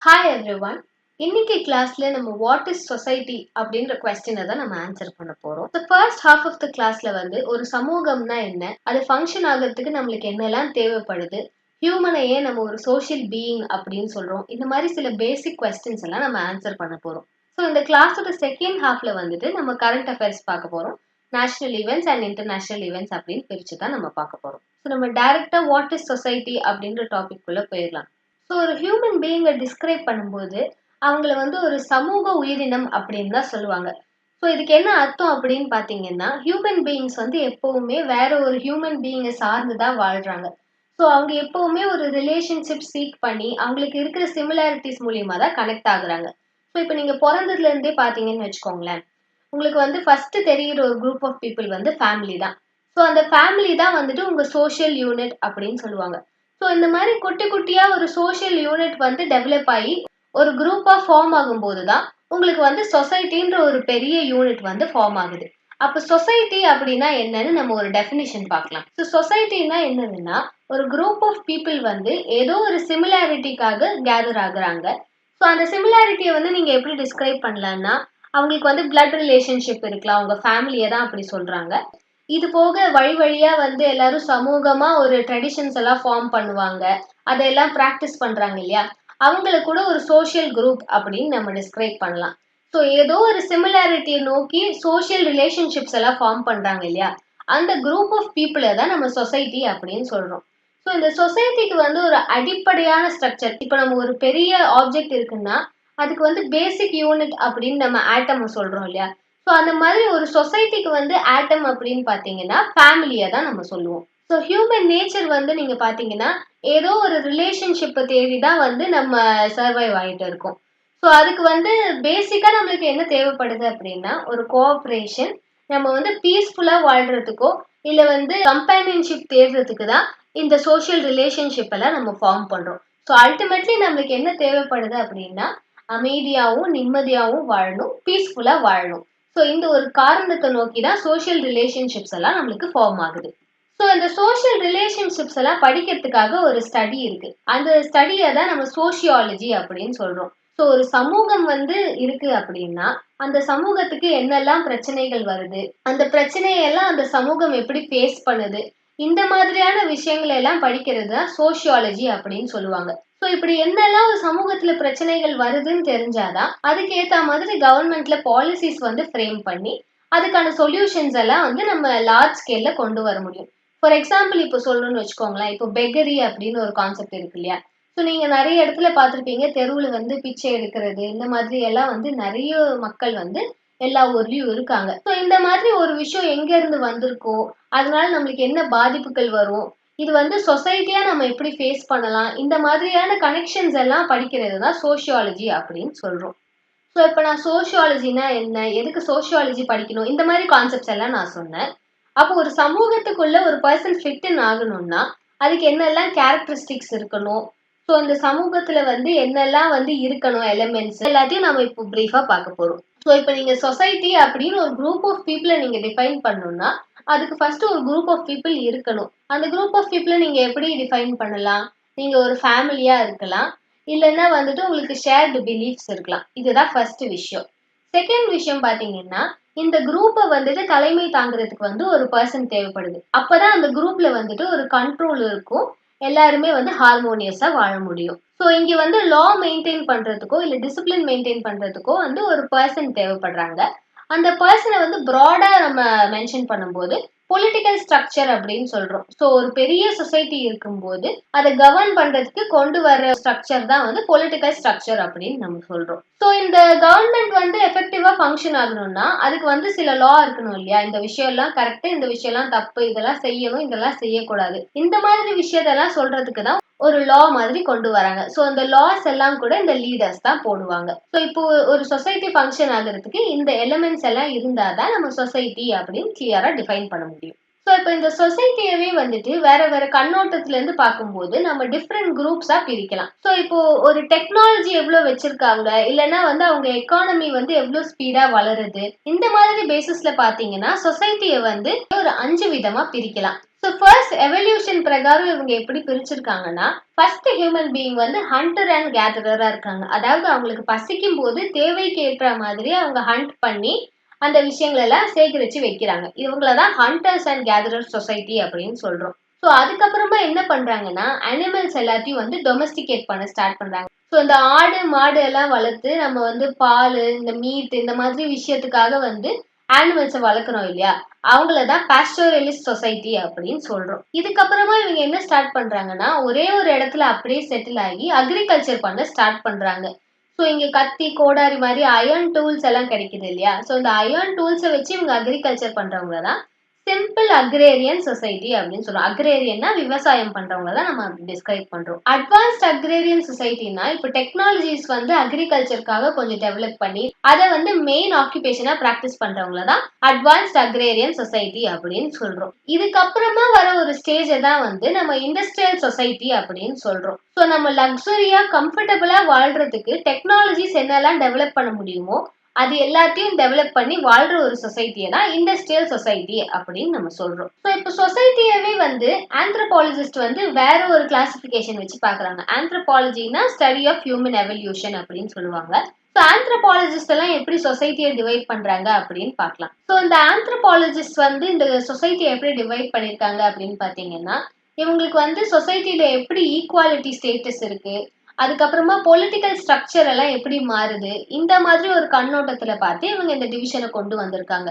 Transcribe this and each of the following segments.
Hi everyone. இன்னைக்கு கிளாஸ்ல நம்ம வாட் இஸ் சொசைட்டி அப்படின்ற கொஸ்டினை தான் நம்ம ஆன்சர் பண்ண போறோம். ஃபர்ஸ்ட் ஹாஃப் ஆஃப் த கிளாஸ்ல வந்து ஒரு சமூகம்னா என்ன, அது ஃபங்க்ஷன் ஆகிறதுக்கு நம்மளுக்கு என்னெல்லாம் தேவைப்படுது, ஹியூமனை ஏன் நம்ம ஒரு சோஷியல் பீயிங் அப்படின்னு சொல்றோம், இந்த மாதிரி சில பேசிக் கொஸ்டின்ஸ் எல்லாம் நம்ம ஆன்சர் பண்ண போறோம். ஸோ இந்த கிளாஸோட செகண்ட் ஹாஃப்ல வந்துட்டு நம்ம கரண்ட் அஃபேர்ஸ் பார்க்க போறோம். National events and international events அப்படின்னு பிரிச்சு தான் நம்ம பார்க்க போறோம். ஸோ நம்ம டைரக்டா வாட் இஸ் சொசைட்டி அப்படின்ற டாபிக் குள்ள போயிடலாம். ஸோ ஒரு ஹியூமன் பீயிங்கை டிஸ்கிரைப் பண்ணும்போது அவங்கள வந்து ஒரு சமூக உயிரினம் அப்படின்னு தான் சொல்லுவாங்க. ஸோ இதுக்கு என்ன அர்த்தம் அப்படின்னு பார்த்தீங்கன்னா, ஹியூமன் பீயிங்ஸ் வந்து எப்பவுமே வேற ஒரு ஹியூமன் பீயிங்கை சார்ந்து தான் வாழ்றாங்க. ஸோ அவங்க எப்பவுமே ஒரு ரிலேஷன்ஷிப் சீக் பண்ணி அவங்களுக்கு இருக்கிற சிமிலாரிட்டிஸ் மூலியமா தான் கனெக்ட் ஆகுறாங்க. ஸோ இப்போ நீங்க பிறந்ததுல இருந்தே பார்த்தீங்கன்னு வச்சுக்கோங்களேன், உங்களுக்கு வந்து ஃபர்ஸ்ட் தெரிகிற ஒரு குரூப் ஆஃப் பீப்புள் வந்து ஃபேமிலி தான். ஸோ அந்த ஃபேமிலி தான் வந்துட்டு உங்க சோஷியல் யூனிட் அப்படின்னு சொல்லுவாங்க. ஸோ இந்த மாதிரி குட்டி குட்டியா ஒரு சோஷியல் யூனிட் வந்து டெவலப் ஆகி ஒரு குரூப்பா ஃபார்ம் ஆகும்போது தான் உங்களுக்கு வந்து சொசைட்டின்ற ஒரு பெரிய யூனிட் வந்து ஃபார்ம் ஆகுது. அப்ப சொசைட்டி அப்படின்னா என்னன்னு நம்ம ஒரு டெஃபினிஷன் பார்க்கலாம். ஸோ சொசைட்டினா என்னதுன்னா, ஒரு குரூப் ஆஃப் பீப்புள் வந்து ஏதோ ஒரு சிமிலாரிட்டிக்காக கேதர் ஆகுறாங்க. ஸோ அந்த சிமிலாரிட்டியை வந்து நீங்க எப்படி டிஸ்கிரைப் பண்ணலாம்னா, அவங்களுக்கு வந்து பிளட் ரிலேஷன்ஷிப் இருக்கலாம், அவங்க ஃபேமிலியை தான் அப்படி சொல்றாங்க. இது போக வழி வழியா வந்து எல்லாரும் சமூகமா ஒரு ட்ரெடிஷன்ஸ் எல்லாம் ஃபார்ம் பண்ணுவாங்க, அதெல்லாம் ப்ராக்டிஸ் பண்றாங்க இல்லையா, அவங்கள கூட ஒரு சோஷியல் குரூப் அப்படின்னு நம்ம டிஸ்கிரைப் பண்ணலாம். ஸோ ஏதோ ஒரு சிமிலாரிட்டியை நோக்கி சோஷியல் ரிலேஷன்ஷிப்ஸ் எல்லாம் ஃபார்ம் பண்றாங்க இல்லையா, அந்த குரூப் ஆஃப் பீப்புளை தான் நம்ம சொசைட்டி அப்படின்னு சொல்றோம். ஸோ இந்த சொசைட்டிக்கு வந்து ஒரு அடிப்படையான ஸ்ட்ரக்சர், இப்போ நம்ம ஒரு பெரிய ஆப்ஜெக்ட் இருக்குன்னா அதுக்கு வந்து பேசிக் யூனிட் அப்படின்னு நம்ம ஆட்டம் சொல்றோம் இல்லையா. ஸோ அந்த மாதிரி ஒரு சொசைட்டிக்கு வந்து ஆட்டம் அப்படின்னு பார்த்தீங்கன்னா ஃபேமிலியை தான் நம்ம சொல்லுவோம். ஸோ ஹியூமன் நேச்சர் வந்து நீங்க பார்த்தீங்கன்னா ஏதோ ஒரு ரிலேஷன்ஷிப்பை தேடி தான் வந்து நம்ம சர்வைவ் ஆகிட்டு இருக்கோம். ஸோ அதுக்கு வந்து பேசிக்கா நம்மளுக்கு என்ன தேவைப்படுது அப்படின்னா ஒரு கோஆப்ரேஷன், நம்ம வந்து பீஸ்ஃபுல்லா வாழ்றதுக்கோ இல்ல வந்து கம்பேனியன்ஷிப் தேடுறதுக்கு தான் இந்த சோஷியல் ரிலேஷன்ஷிப் எல்லாம் நம்ம ஃபார்ம் பண்றோம். ஸோ அல்டிமேட்லி நம்மளுக்கு என்ன தேவைப்படுது அப்படின்னா அமைதியாகவும் நிம்மதியாகவும் வாழணும், பீஸ்ஃபுல்லா வாழணும். ஸோ இந்த ஒரு காரணத்தை நோக்கி தான் சோஷியல் ரிலேஷன்ஷிப்ஸ் எல்லாம் நம்மளுக்கு ஃபார்ம் ஆகுது. ஸோ இந்த சோஷியல் ரிலேஷன்ஷிப்ஸ் எல்லாம் படிக்கிறதுக்காக ஒரு ஸ்டடி இருக்கு. அந்த ஸ்டடியை தான் நம்ம சோஷியாலஜி அப்படின்னு சொல்றோம். ஸோ ஒரு சமூகம் வந்து இருக்கு அப்படின்னா அந்த சமூகத்துக்கு என்னெல்லாம் பிரச்சனைகள் வருது, அந்த பிரச்சனையெல்லாம் அந்த சமூகம் எப்படி ஃபேஸ் பண்ணுது, இந்த மாதிரியான விஷயங்களை எல்லாம் படிக்கிறது தான் சோஷியாலஜி அப்படின்னு சொல்லுவாங்க. ஸோ இப்படி என்னெல்லாம் ஒரு சமூகத்துல பிரச்சனைகள் வருதுன்னு தெரிஞ்சாதான் அதுக்கு ஏத்த மாதிரி கவர்மெண்ட்ல பாலிசிஸ் வந்து ஃப்ரேம் பண்ணி அதுக்கான சொல்யூஷன்ஸ் எல்லாம் வந்து நம்ம லார்ஜ் ஸ்கேல்ல கொண்டு வர முடியும். ஃபார் எக்ஸாம்பிள் இப்போ சொல்லணும்னு வச்சுக்கோங்களேன், இப்போ பெக்கரி அப்படின்னு ஒரு கான்செப்ட் இருக்கு இல்லையா. ஸோ நீங்க நிறைய இடத்துல பார்த்துருப்பீங்க, தெருவில் வந்து பிச்சை எடுக்கிறது இந்த மாதிரி எல்லாம் வந்து நிறைய மக்கள் வந்து எல்லா ஊர்லயும் இருக்காங்க. ஸோ இந்த மாதிரி ஒரு விஷயம் எங்க இருந்து வந்திருக்கோ, அதனால நம்மளுக்கு என்ன பாதிப்புகள் வரும், இது வந்து சொசைட்டியா நம்ம எப்படி ஃபேஸ் பண்ணலாம், இந்த மாதிரியான கனெக்ஷன்ஸ் எல்லாம் படிக்கிறது தான் சோஷியாலஜி அப்படின்னு சொல்றோம். ஸோ இப்போ நான் சோஷியாலஜினா என்ன, எதுக்கு சோஷியாலஜி படிக்கணும், இந்த மாதிரி கான்செப்ட்ஸ் எல்லாம் நான் சொன்னேன். அப்போ ஒரு சமூகத்துக்குள்ள ஒரு பர்சன் ஃபிட் இன் ஆகணும்னா அதுக்கு என்னெல்லாம் கேரக்டரிஸ்டிக்ஸ் இருக்கணும், ஸோ அந்த சமூகத்துல வந்து என்னெல்லாம் வந்து இருக்கணும் எலிமெண்ட்ஸ் எல்லாத்தையும் நம்ம இப்போ பிரீஃபா பார்க்க போறோம். ஸோ இப்போ நீங்க சொசைட்டி அப்படின்னு ஒரு குரூப் ஆஃப் பீப்புளை நீங்க டிஃபைன் பண்ணணும்னா அதுக்கு ஃபர்ஸ்ட் ஒரு குரூப் ஆஃப் பீப்புள் இருக்கணும். அந்த குரூப் ஆஃப் பீப்புளை நீங்க எப்படி டிஃபைன் பண்ணலாம், நீங்க ஒரு ஃபேமிலியா இருக்கலாம், இல்லைன்னா வந்துட்டு உங்களுக்கு ஷேர்டு பிலீஃப்ஸ் இருக்கலாம். இதுதான் ஃபர்ஸ்ட் விஷயம். செகண்ட் விஷயம் பாத்தீங்கன்னா, இந்த குரூப்பை வந்துட்டு தலைமை தாங்குறதுக்கு வந்து ஒரு பர்சன் தேவைப்படுது. அப்பதான் அந்த குரூப்ல வந்துட்டு ஒரு கண்ட்ரோல் இருக்கும், எல்லாருமே வந்து ஹார்மோனியஸா வாழ முடியும். ஸோ இங்க வந்து லா மெயின்டைன் பண்றதுக்கோ இல்ல டிசிப்ளின் மெயின்டைன் பண்றதுக்கோ வந்து ஒரு பர்சன் தேவைப்படுறாங்க. அந்த பர்சனை வந்து ப்ராடா நம்ம மென்ஷன் பண்ணும்போது பொலிட்டிக்கல் ஸ்ட்ரக்சர் அப்படின்னு சொல்றோம். ஸோ ஒரு பெரிய சொசைட்டி இருக்கும்போது அதை கவர்ன் பண்றதுக்கு கொண்டு வர ஸ்ட்ரக்சர் தான் வந்து பொலிட்டிக்கல் ஸ்ட்ரக்சர் அப்படின்னு நம்ம சொல்றோம். ஸோ இந்த கவர்மெண்ட் வந்து எஃபெக்டிவா ஃபங்க்ஷன் ஆகணும்னா அதுக்கு வந்து சில லா இருக்கணும் இல்லையா, இந்த விஷயம் எல்லாம் கரெக்ட், இந்த விஷயம் எல்லாம் தப்பு, இதெல்லாம் செய்யணும், இதெல்லாம் செய்யக்கூடாது, இந்த மாதிரி விஷயத்தெல்லாம் சொல்றதுக்கு தான் ஒரு லா மாதிரி கொண்டு வராங்க. ஸோ அந்த லாஸ் எல்லாம் கூட இந்த லீடர்ஸ் தான் போடுவாங்க. ஸோ இப்போ ஒரு சொசைட்டி ஃபங்க்ஷன் ஆகிறதுக்கு இந்த எலிமெண்ட்ஸ் எல்லாம் இருந்தாதான் நம்ம சொசைட்டி அப்படின்னு கிளியரா டிஃபைன் பண்ண முடியும். ஸோ இப்போ இந்த சொசைட்டியவே வந்துட்டு வேற வேற கண்ணோட்டத்துல இருந்து பார்க்கும்போது நம்ம டிஃப்ரெண்ட் குரூப்ஸா பிரிக்கலாம். ஸோ இப்போ ஒரு டெக்னாலஜி எவ்வளவு வச்சிருக்காங்க, இல்லைன்னா வந்து அவங்க எக்கானமி வந்து எவ்வளவு ஸ்பீடா வளருது, இந்த மாதிரி பேசிஸ்ல பாத்தீங்கன்னா சொசைட்டியை வந்து ஒரு 5 விதமா பிரிக்கலாம். ஸோ ஃபர்ஸ்ட் எவல்யூஷன் பிரகாரம் இவங்க எப்படி பிரிச்சிருக்காங்கன்னா, ஃபர்ஸ்ட் ஹியூமன் பீயிங் வந்து ஹண்டர் அண்ட் கேதரரா இருக்காங்க. அதாவது அவங்களுக்கு பசிக்கும் போது தேவைக்கு ஏற்ற மாதிரி அவங்க ஹண்ட் பண்ணி அந்த விஷயங்கள் எல்லாம் சேகரிச்சு வைக்கிறாங்க. இவங்கள தான் ஹண்டர்ஸ் அண்ட் கேதரர் சொசைட்டி அப்படின்னு சொல்றோம். ஸோ அதுக்கப்புறமா என்ன பண்றாங்கன்னா, அனிமல்ஸ் எல்லாத்தையும் வந்து டொமஸ்டிகேட் பண்ண ஸ்டார்ட் பண்றாங்க. ஸோ இந்த ஆடு மாடு எல்லாம் வளர்த்து நம்ம வந்து பால், இந்த மீட் இந்த மாதிரி விஷயத்துக்காக வந்து அனிமல்ஸை வளர்க்குறோம் இல்லையா, அவங்கள தான் பாஸ்டோரலிஸ்ட் சொசைட்டி அப்படின்னு சொல்றோம். இதுக்கப்புறமா இவங்க என்ன ஸ்டார்ட் பண்றாங்கன்னா, ஒரே ஒரு இடத்துல அப்படியே செட்டில் ஆகி அக்ரிகல்ச்சர் பண்ண ஸ்டார்ட் பண்றாங்க. ஸோ இங்க கத்தி கோடாரி மாதிரி அயர்ன் டூல்ஸ் எல்லாம் கிடைக்குது இல்லையா, ஸோ இந்த அயர்ன் டூல்ஸை வச்சு இவங்க அக்ரிகல்ச்சர் பண்றவங்க தான் சிம்பிள் அக்ரேரியன் சொசைட்டி அப்படின்னு சொல்றோம். அக்ரேரியன்னா விவசாயம் பண்றவங்க தான் நம்ம டிஸ்கிரைப் பண்றோம். அட்வான்ஸ்ட் அக்ரேரியன் சொசைட்டினா இப்போ டெக்னாலஜிஸ் வந்து அக்ரிகல்ச்சருக்காக கொஞ்சம் டெவலப் பண்ணி அதை வந்து மெயின் ஆக்குபேஷனா பிராக்டிஸ் பண்றவங்கள தான் அட்வான்ஸ்ட் அக்ரேரியன் சொசைட்டி அப்படின்னு சொல்றோம். இதுக்கப்புறமா வர ஒரு ஸ்டேஜை தான் வந்து நம்ம இண்டஸ்ட்ரியல் சொசைட்டி அப்படின்னு சொல்றோம். ஸோ நம்ம லக்ஸரியா கம்ஃபர்டபுளா வாழ்றதுக்கு டெக்னாலஜிஸ் என்னெல்லாம் டெவலப் பண்ண முடியுமோ அது எல்லாத்தையும் டெவலப் பண்ணி வாழ்ற ஒரு சொசைட்டியை தான் இண்டஸ்ட்ரியல் சொசைட்டி அப்படின்னு நம்ம சொல்றோம். ஸோ இப்போ சொசைட்டியவே வந்து ஆந்த்ரோபாலஜிஸ்ட் வந்து வேற ஒரு கிளாசிபிகேஷன் வச்சு பாக்குறாங்க. ஆந்த்ரோபாலஜினா ஸ்டடி ஆஃப் ஹியூமன் எவல்யூஷன் அப்படின்னு சொல்லுவாங்க. ஸோ ஆந்த்ரோபாலஜிஸ்ட் எல்லாம் எப்படி சொசைட்டியை டிவைட் பண்றாங்க அப்படின்னு பார்க்கலாம். ஸோ இந்த ஆந்த்ரோபாலஜிஸ்ட் வந்து இந்த சொசைட்டியை எப்படி டிவைட் பண்ணியிருக்காங்க அப்படின்னு பார்த்தீங்கன்னா, இவங்களுக்கு வந்து சொசைட்டில எப்படி ஈக்குவாலிட்டி ஸ்டேட்டஸ் இருக்கு, அதுக்கப்புறமா பொலிட்டிக்கல் ஸ்ட்ரக்சர் எல்லாம் எப்படி மாறுது, இந்த மாதிரி ஒரு கண்ணோட்டத்துல பார்த்து இவங்க இந்த டிவிஷனை கொண்டு வந்திருக்காங்க.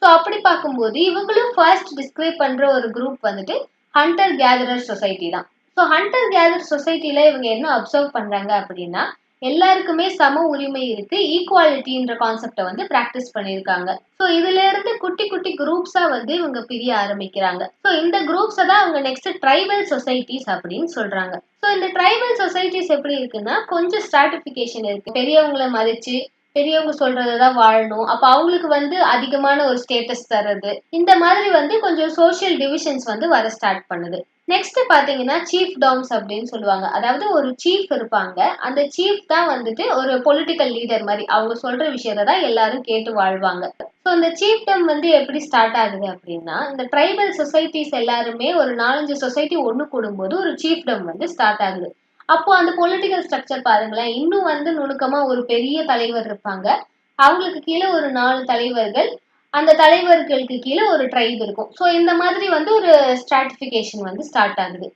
ஸோ அப்படி பார்க்கும்போது இவங்களும் ஃபர்ஸ்ட் டிஸ்கிரைப் பண்ற ஒரு குரூப் வந்துட்டு ஹண்டர் கேதரர் சொசைட்டி தான். ஸோ ஹண்டர் கேதர் சொசைட்டில இவங்க என்ன அப்சர்வ் பண்றாங்க அப்படின்னா, எல்லாருக்குமே சம உரிமை இருக்கு, ஈக்குவாலிட்டின்ற கான்செப்டை வந்து பிராக்டிஸ் பண்ணியிருக்காங்க. ஸோ இதுல இருந்து குட்டி குட்டி குரூப்ஸா வந்து இவங்க பிரிய ஆரம்பிக்கிறாங்க. ஸோ இந்த குரூப்ஸை தான் அவங்க நெக்ஸ்ட் ட்ரைபல் சொசைட்டிஸ் அப்படின்னு சொல்றாங்க. ஸோ இந்த ட்ரைபல் சொசைட்டிஸ் எப்படி இருக்குன்னா, கொஞ்சம் ஸ்ட்ராட்டிஃபிகேஷன் இருக்கு. பெரியவங்களை மதிச்சு பெரியவங்க சொல்றதுதான் வாழணும், அப்ப அவங்களுக்கு வந்து அதிகமான ஒரு ஸ்டேட்டஸ் தர்றது, இந்த மாதிரி வந்து கொஞ்சம் சோசியல் டிவிஷன்ஸ் வந்து வர ஸ்டார்ட் பண்ணுது. நெக்ஸ்ட் பாத்தீங்கன்னா சீஃப் டாம்ஸ் அப்படின்னு சொல்லுவாங்க. அதாவது ஒரு சீஃப் இருப்பாங்க, அந்த சீஃப் தான் வந்துட்டு ஒரு பொலிட்டிக்கல் லீடர் மாதிரி, அவங்க சொல்ற விஷயத்தை தான் எல்லாரும் கேட்டு வாழ்வாங்க. ஸோ இந்த சீஃப்டம் வந்து எப்படி ஸ்டார்ட் ஆகுது அப்படின்னா, இந்த ட்ரைபல் சொசைட்டிஸ் எல்லாருமே ஒரு 4-5 சொசைட்டி ஒன்று கூடும்போது ஒரு சீஃப்டம் வந்து ஸ்டார்ட் ஆகுது. அப்போ அந்த பொலிட்டிக்கல் ஸ்ட்ரக்சர் பாருங்களேன், இன்னும் வந்து நுணுக்கமா ஒரு பெரிய தலைவர் இருப்பாங்க, அவங்களுக்கு கீழே ஒரு 4 தலைவர்கள், அந்த தலைவர்களுக்கு கீழே ஒரு ட்ரைப் இருக்கும். ஸோ இந்த மாதிரி வந்து ஒரு ஸ்ட்ராட்டிஃபிகேஷன் வந்து ஸ்டார்ட் ஆகுது.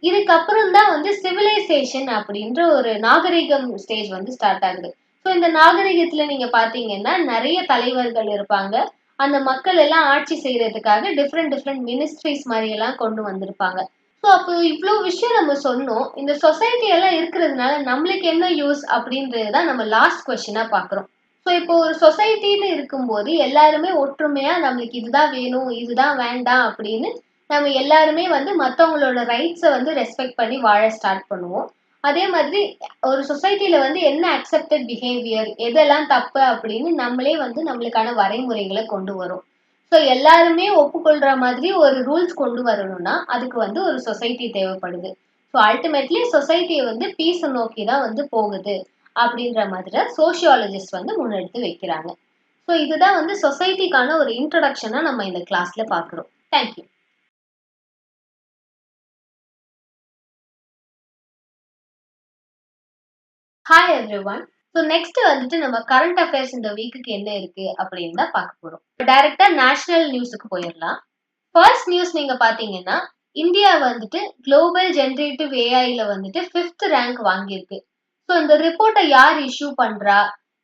இதுக்கப்புறம் தான் வந்து சிவிலைசேஷன் அப்படின்ற ஒரு நாகரிகம் ஸ்டேஜ் வந்து ஸ்டார்ட் ஆகுது. ஸோ இந்த நாகரிகத்துல நீங்க பாத்தீங்கன்னா நிறைய தலைவர்கள் இருப்பாங்க, அந்த மக்கள் எல்லாம் ஆட்சி செய்யறதுக்காக டிஃப்ரெண்ட் டிஃப்ரெண்ட் மினிஸ்ட்ரிஸ் மாதிரி எல்லாம் கொண்டு வந்திருப்பாங்க. ஸோ அப்போ இவ்வளோ விஷயம் நம்ம சொன்னோம். இந்த சொசைட்டி எல்லாம் இருக்கிறதுனால நம்மளுக்கு என்ன யூஸ் அப்படின்றது தான் நம்ம லாஸ்ட் கொஸ்டினா பார்க்குறோம். ஸோ இப்போ ஒரு சொசைட்டின்னு இருக்கும்போது எல்லாருமே ஒற்றுமையா நம்மளுக்கு இதுதான் வேணும், இதுதான் வேண்டாம் அப்படின்னு நம்ம எல்லாருமே வந்து மற்றவங்களோட ரைட்ஸை வந்து ரெஸ்பெக்ட் பண்ணி வாழ ஸ்டார்ட் பண்ணுவோம். அதே மாதிரி ஒரு சொசைட்டில வந்து என்ன அக்செப்டட் பிஹேவியர், எதெல்லாம் தப்பு அப்படின்னு நம்மளே வந்து நம்மளுக்கான வரைமுறைகளை கொண்டு வரும். ஸோ எல்லாருமே ஒப்புக்கொள்ற மாதிரி ஒரு ரூல்ஸ் கொண்டு வரணும்னா அதுக்கு வந்து ஒரு சொசைட்டி தேவைப்படுது. ஸோ அல்டிமேட்லி சொசைட்டியை வந்து பீஸ் நோக்கி தான் வந்து போகுது அப்படின்ற மாதிரி சோசியாலஜிஸ்ட் வந்து முன்னெடுத்து வைக்கிறாங்க. ஸோ இதுதான் வந்து சொசைட்டிக்கான ஒரு இன்ட்ரடக்ஷனா நம்ம இந்த கிளாஸ்ல பார்க்குறோம். Thank you. Hi everyone. So next வந்துட்டு நம்ம கரண்ட் அஃபேர்ஸ் இந்த வீக்குக்கு என்ன இருக்கு அப்படின்னு தான் பார்க்க போறோம். டைரக்டா நேஷனல் நியூஸுக்கு போயிடலாம். ஃபர்ஸ்ட் நியூஸ் நீங்க பாத்தீங்கன்னா, இந்தியா வந்துட்டு குளோபல் ஜெனரேட்டிவ் ஏஐல வந்துட்டு 5th ரேங்க் வாங்கியிருக்கு. ஸோ இந்த ரிப்போர்ட்டை யார் இஷ்யூ பண்றா,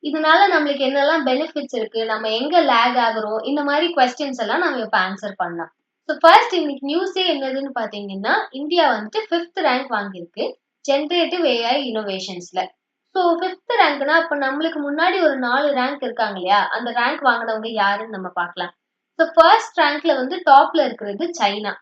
இதனால நம்மளுக்கு என்னெல்லாம் பெனிஃபிட்ஸ் இருக்கு, நம்ம எங்க லேக் ஆகுறோம், இந்த மாதிரி கொஸ்டின்ஸ் எல்லாம் நம்ம இப்ப ஆன்சர் பண்ணலாம். ஸோ ஃபர்ஸ்ட் இன்னைக்கு நியூஸே என்னதுன்னு பாத்தீங்கன்னா, இந்தியா வந்துட்டு 5th ரேங்க் வாங்கியிருக்கு ஜெனரேட்டிவ் ஏஐ இனோவேஷன்ஸ்ல. ஸோ 5th ரேங்க்னா அப்ப நம்மளுக்கு முன்னாடி ஒரு 4 ரேங்க் இருக்காங்க இல்லையா, அந்த ரேங்க் வாங்கினவங்க யாருன்னு நம்ம பார்க்கலாம். ஸோ ஃபர்ஸ்ட் ரேங்க்ல வந்து டாப்ல இருக்கிறது சைனா,